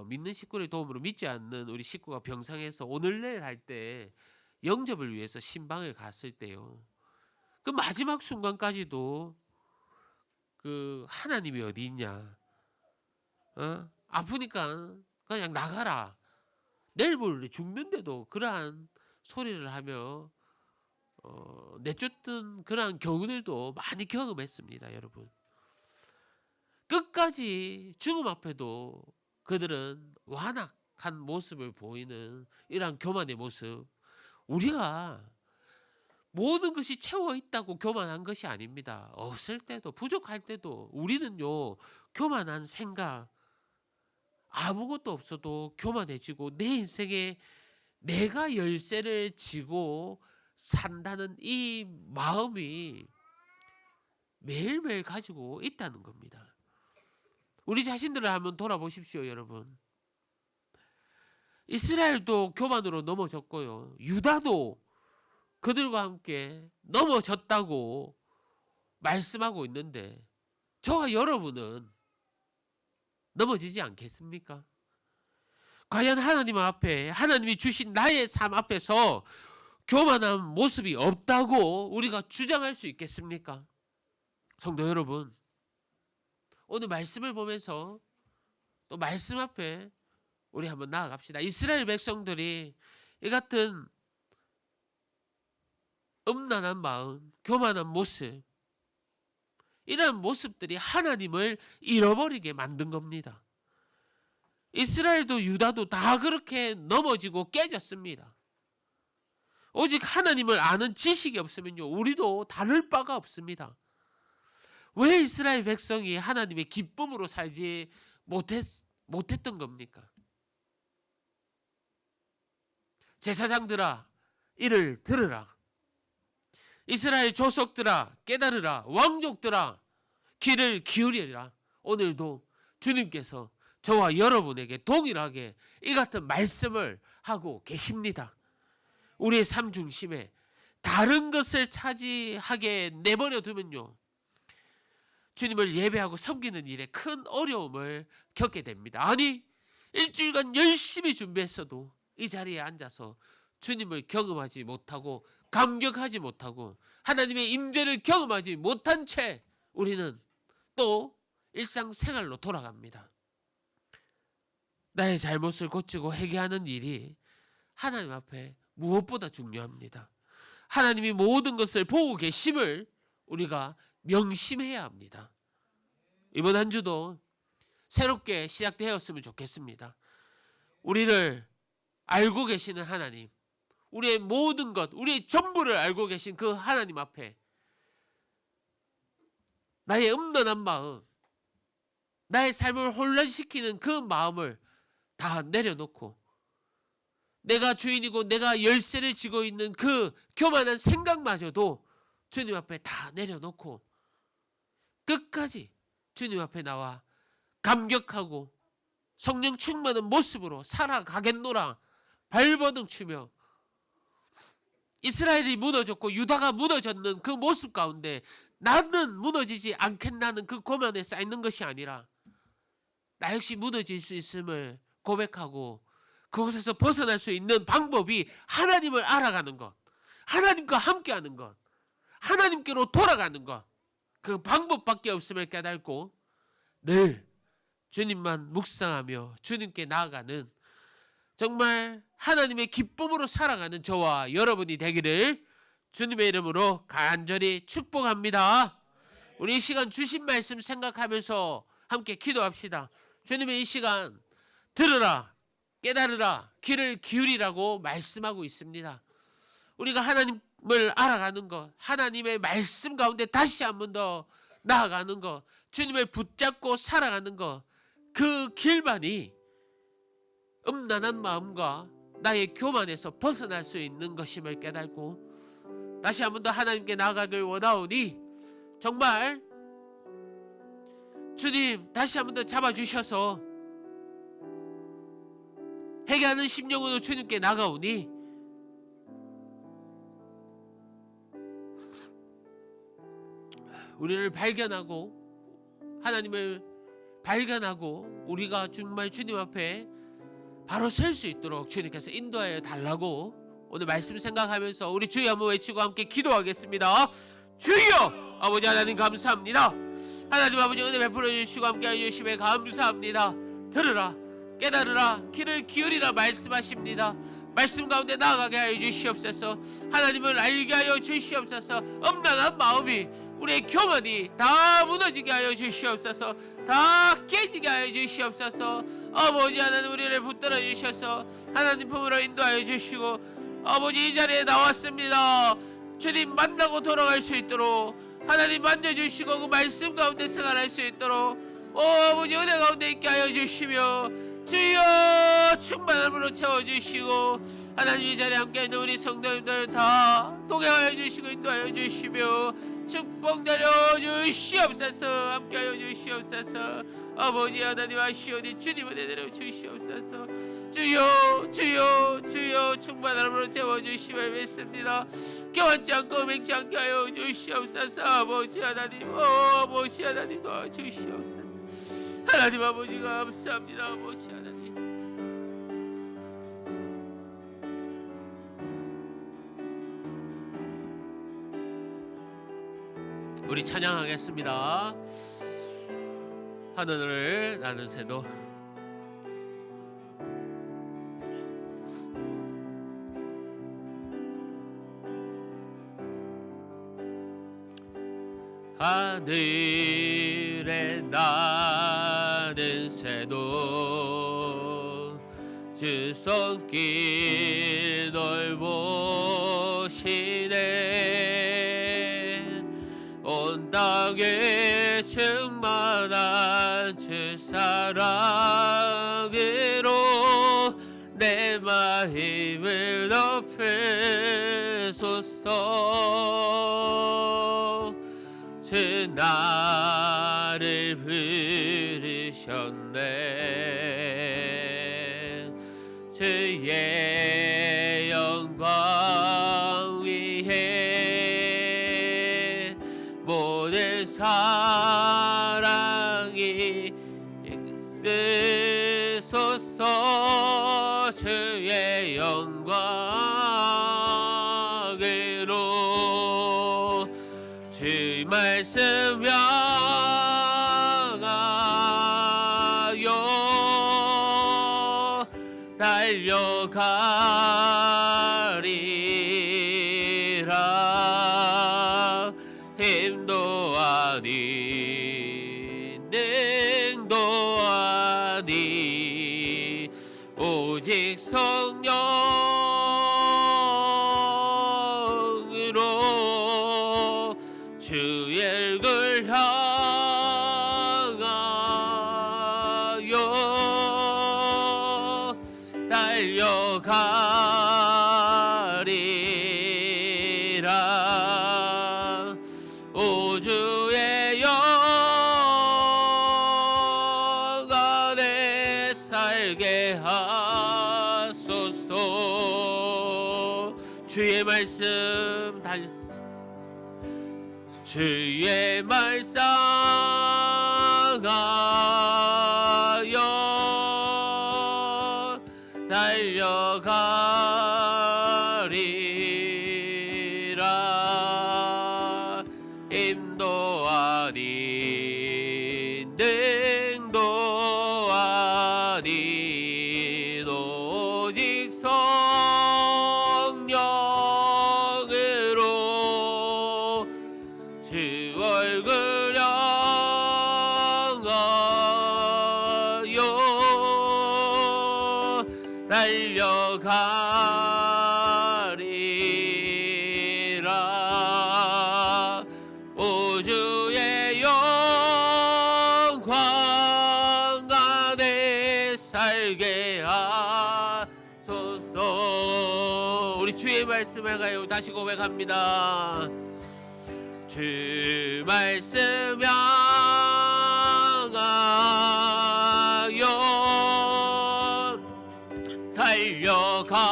믿는 식구의 도움으로 믿지 않는 우리 식구가 병상에서 오늘 내일 할 때 영접을 위해서 신방을 갔을 때요, 그 마지막 순간까지도 그 하나님이 어디 있냐, 아프니까 그냥 나가라, 내일 모레 죽는데도 그러한 소리를 하며 내쫓던 그러한 경우들도 많이 경험했습니다. 여러분, 끝까지 죽음 앞에도 그들은 완악한 모습을 보이는 이러한 교만의 모습, 우리가 모든 것이 채워 있다고 교만한 것이 아닙니다. 없을 때도, 부족할 때도 우리는요 교만한 생각, 아무것도 없어도 교만해지고 내 인생에 내가 열쇠를 쥐고 산다는 이 마음이 매일매일 가지고 있다는 겁니다. 우리 자신들을 한번 돌아보십시오. 여러분, 이스라엘도 교만으로 넘어졌고요, 유다도 그들과 함께 넘어졌다고 말씀하고 있는데 저와 여러분은 넘어지지 않겠습니까? 과연 하나님 앞에, 하나님이 주신 나의 삶 앞에서 교만한 모습이 없다고 우리가 주장할 수 있겠습니까? 성도 여러분, 오늘 말씀을 보면서 또 말씀 앞에 우리 한번 나아갑시다. 이스라엘 백성들이 이 같은 음란한 마음, 교만한 모습, 이런 모습들이 하나님을 잃어버리게 만든 겁니다. 이스라엘도 유다도 다 그렇게 넘어지고 깨졌습니다. 오직 하나님을 아는 지식이 없으면요 우리도 다를 바가 없습니다. 왜 이스라엘 백성이 하나님의 기쁨으로 살지 못했던 겁니까? 제사장들아 이를 들으라, 이스라엘 조속들아 깨달으라, 왕족들아 귀를 기울이라. 오늘도 주님께서 저와 여러분에게 동일하게 이 같은 말씀을 하고 계십니다. 우리의 삶 중심에 다른 것을 차지하게 내버려 두면요 주님을 예배하고 섬기는 일에 큰 어려움을 겪게 됩니다. 아니, 일주일간 열심히 준비했어도 이 자리에 앉아서 주님을 경험하지 못하고 감격하지 못하고 하나님의 임재를 경험하지 못한 채 우리는 또 일상생활로 돌아갑니다. 나의 잘못을 고치고 회개하는 일이 하나님 앞에 무엇보다 중요합니다. 하나님이 모든 것을 보고 계심을 우리가 명심해야 합니다. 이번 한 주도 새롭게 시작되었으면 좋겠습니다. 우리를 알고 계시는 하나님, 우리의 모든 것, 우리의 전부를 알고 계신 그 하나님 앞에 나의 음란한 마음, 나의 삶을 혼란시키는 그 마음을 다 내려놓고 내가 주인이고 내가 열쇠를 쥐고 있는 그 교만한 생각마저도 주님 앞에 다 내려놓고 끝까지 주님 앞에 나와 감격하고 성령 충만한 모습으로 살아가겠노라 발버둥 치며 이스라엘이 무너졌고 유다가 무너졌는 그 모습 가운데 나는 무너지지 않겠다는 그 고만에 쌓이는 것이 아니라 나 역시 무너질 수 있음을 고백하고 그곳에서 벗어날 수 있는 방법이 하나님을 알아가는 것, 하나님과 함께하는 것, 하나님께로 돌아가는 것, 그 방법밖에 없음을 깨닫고 늘 주님만 묵상하며 주님께 나아가는 정말 하나님의 기쁨으로 살아가는 저와 여러분이 되기를 주님의 이름으로 간절히 축복합니다. 우리 이 시간 주신 말씀 생각하면서 함께 기도합시다. 주님의 이 시간 들으라, 깨달으라, 귀를 기울이라고 말씀하고 있습니다. 우리가 하나님을 알아가는 것, 하나님의 말씀 가운데 다시 한 번 더 나아가는 것, 주님을 붙잡고 살아가는 것, 그 길만이 음란한 마음과 나의 교만에서 벗어날 수 있는 것임을 깨닫고 다시 한 번 더 하나님께 나아가길 원하오니 정말 주님 다시 한 번 더 잡아주셔서 회개하는 심령으로 주님께 나가오니 우리를 발견하고 하나님을 발견하고 우리가 정말 주님 앞에 바로 설 수 있도록 주님께서 인도하여 달라고 오늘 말씀 생각하면서 우리 주여 한번 외치고 함께 기도하겠습니다. 주여 아버지 하나님 감사합니다. 하나님 아버지 은혜 베풀어 주시고 함께 해주심에 감사합니다. 들으라 깨달으라 귀를 기울이라 말씀하십니다. 말씀 가운데 나아가게 하여 주시옵소서. 하나님을 알게 하여 주시옵소서. 엄란한 마음이 우리의 교만이 다 무너지게 하여 주시옵소서. 다 깨지게 하여 주시옵소서. 아버지 하나님 우리를 붙들어 주셔서 하나님 품으로 인도하여 주시고 아버지 이 자리에 나왔습니다. 주님 만나고 돌아갈 수 있도록 하나님 만져주시고 그 말씀 가운데 생활할 수 있도록 아버지 은혜 가운데 있게 하여 주시며 주여 충만함으로 채워주시고 하나님 이 자리에 함께 있는 우리 성도님들 다 동행하여 주시고 인도하여 주시며 축복 내려 주시옵소서. 함께하여 주시옵소서. 아버지 하나님 하시오니 주님 은혜 내려 주시옵소서. 주여 주여 주여 충만함으로 채워주시면 믿습니다. 교환치 않고 맹치 않게 하여 주시옵소서. 아버지 하나님 아버지 하나님 도와주시옵소서. 하나님 아버지 감사합니다. 아버지 하나님 우리 찬양하겠습니다. 하늘을 나는 새도 하늘에 나는 새도 주 손길 돌보시네. 온 땅에 충만한 주 사랑으로 내 마음을 높이소서. 주 나를 부르셨네. 주의 영광 위에 모든 사랑이 쓰소서. 주의 영광으로 주 말씀 향하여 달려가리라. 힘도 아니 능도 아니 오직 성령으로 주의 얼굴 향하여 달려가리라. 오 주의 영 안에 살게 하소서. 주의 말씀 주의 말씀 하여 달려가리라. 힘도 아닌 능도 아닌 오직 성령으로 주 얼굴 향하여 달려가리라. 오 주의 영광 안에 살게 하소서. 우리 주의 말씀을 가요 다시 고백합니다. 주 말씀 향하여 달려가리라.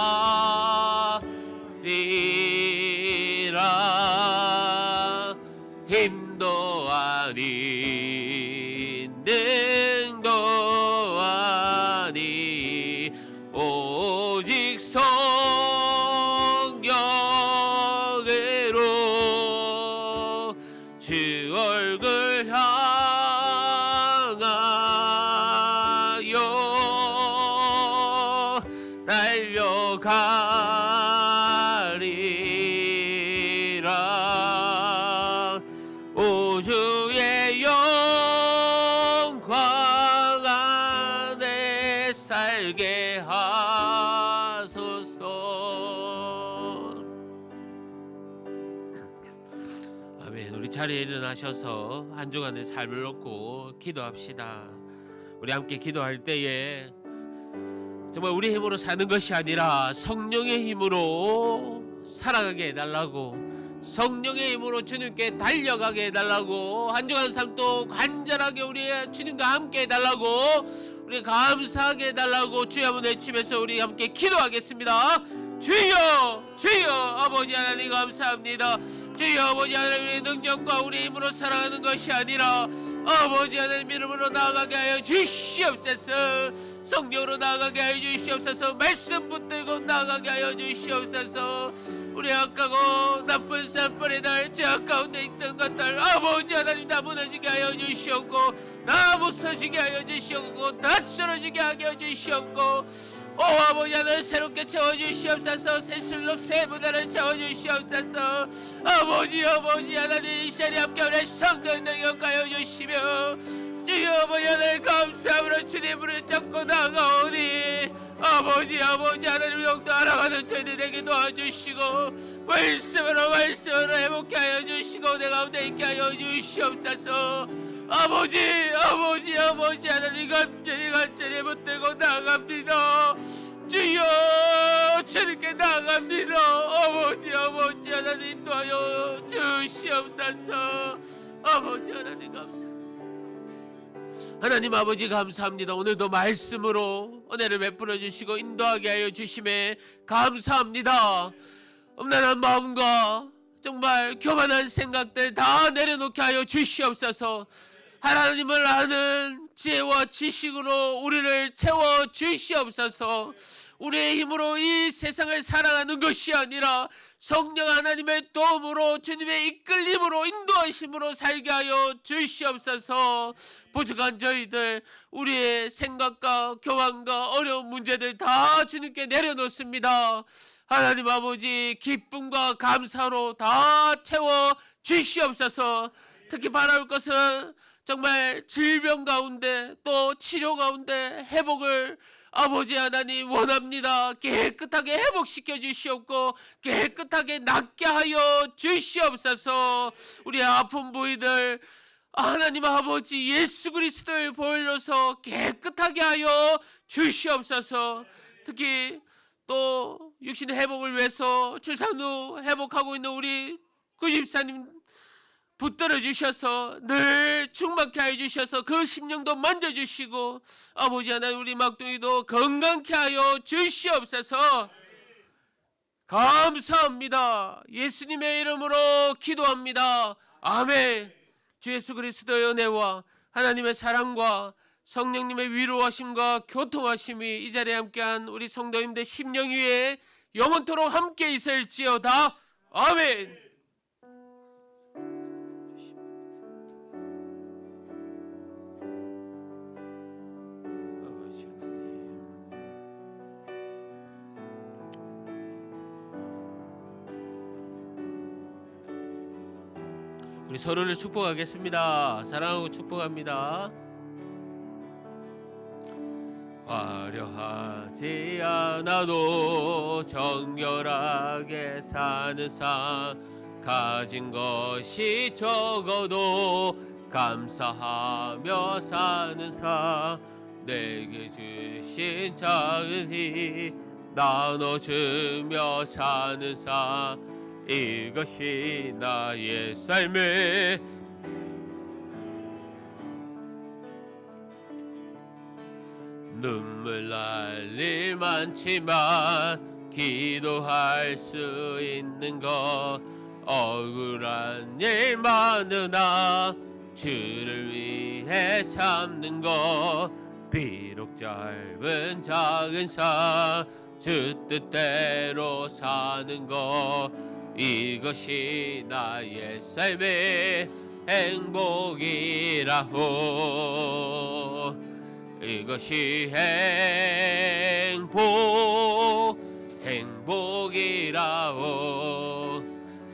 힘도 아닌 능도 아니 오직 성령으로 주 얼굴 향하여 달려가리라. 오 주의 영광 안에 살게 하소서. 아멘. 우리 자리에 일어나셔서 한 주간의 삶을 놓고 기도합시다. 우리 함께 기도할 때에 정말 우리 힘으로 사는 것이 아니라 성령의 힘으로 살아가게 해달라고, 성령의 힘으로 주님께 달려가게 해달라고, 한 주간 삶도 간절하게 우리 주님과 함께 해달라고, 우리 감사하게 해달라고 주여 한번 외치면서 우리 함께 기도하겠습니다. 주여 주여 아버지 하나님 감사합니다. 주여 아버지 하나님의 능력과 우리 힘으로 살아가는 것이 아니라 아버지 하나님 이름으로 나아가게 하여 주시옵소서. 성령으로 나아가게 하여 주시옵소서. 말씀 붙들고 나아가게 하여 주시옵소서. 우리 악하고 나쁜 산불의 날 저 가운데 있던 것들 아버지 하나님 다 무너지게 하여 주시옵고, 다 부서지게 하여 주시옵고, 다 쓰러지게 하여 주시옵고, 오 아버지 하나님 새롭게 채워주시옵소서. 새술로 새 무대를 채워주시옵소서. 아버지 하나님 이 자리에 함께 우리 성도의 능력하여 주시며 주여 아버지 하나님 감사함으로 주님으로 잡고 나가오니 아버지 하나님 영도 알아가는 저희들 되게 도와주시고 말씀으로 회복케 하여 주시고 내 가운데 있게 하여 주시옵소서. 아버지 하나님 간절히 붙들고 나갑니다. 주여 주님께 나갑니다. 아버지 하나님 인도하여 주시옵소서. 아버지 하나님 감사합니다. 하나님 아버지 감사합니다. 오늘도 말씀으로 은혜를 베풀어 주시고 인도하게 하여 주심에 감사합니다. 음란한 마음과 정말 교만한 생각들 다 내려놓게 하여 주시옵소서. 하나님을 아는 지혜와 지식으로 우리를 채워 주시옵소서. 우리의 힘으로 이 세상을 살아가는 것이 아니라 성령 하나님의 도움으로 주님의 이끌림으로 인도하심으로 살게 하여 주시옵소서. 부족한 저희들, 우리의 생각과 교만과 어려운 문제들 다 주님께 내려놓습니다. 하나님 아버지, 기쁨과 감사로 다 채워 주시옵소서. 특히 바라올 것은 정말 질병 가운데 또 치료 가운데 회복을 아버지 하나님 원합니다. 깨끗하게 회복시켜 주시옵고 깨끗하게 낫게 하여 주시옵소서. 우리 아픈 부위들 하나님 아버지 예수 그리스도의 보혈로서 깨끗하게 하여 주시옵소서. 특히 또 육신의 회복을 위해서 출산 후 회복하고 있는 우리 구집사님 붙들어 주셔서 늘 충만케 하여 주셔서 그 심령도 만져주시고 아버지 하나님 우리 막둥이도 건강케 하여 주시옵소서. 감사합니다. 예수님의 이름으로 기도합니다. 아멘. 주 예수 그리스도의 은혜와 하나님의 사랑과 성령님의 위로하심과 교통하심이 이 자리에 함께한 우리 성도님들 심령 위에 영원토록 함께 있을지어다. 아멘. 우리 서로를 축복하겠습니다. 사랑하고 축복합니다. 화려하지 않아도 정결하게 사는 삶, 가진 것이 적어도 감사하며 사는 삶, 내게 주신 작은 힘 나눠주며 사는 삶, 이것이 나의 삶의 눈물 날 일 많지만 기도할 수 있는 것, 억울한 일 많으나 주를 위해 참는 것, 비록 짧은 작은 삶 주 뜻대로 사는 것, 이것이 나의 삶의 행복이라고. 이것이 행복이라고.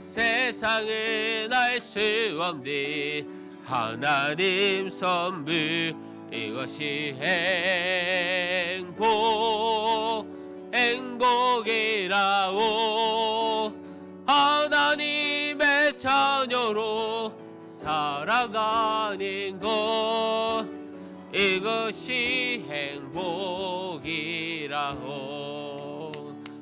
세상은 알 수 없는 하나님 선물, 이것이 행복이라고. 하나님의 자녀로 살아가는 것, 이것이 행복이라고.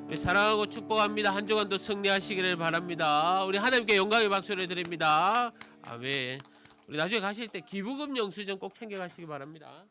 우리 사랑하고 축복합니다. 한 주간도 승리하시기를 바랍니다. 우리 하나님께 영광의 박수를 드립니다. 아멘. 우리 나중에 가실 때 기부금 영수증 꼭 챙겨가시기 바랍니다.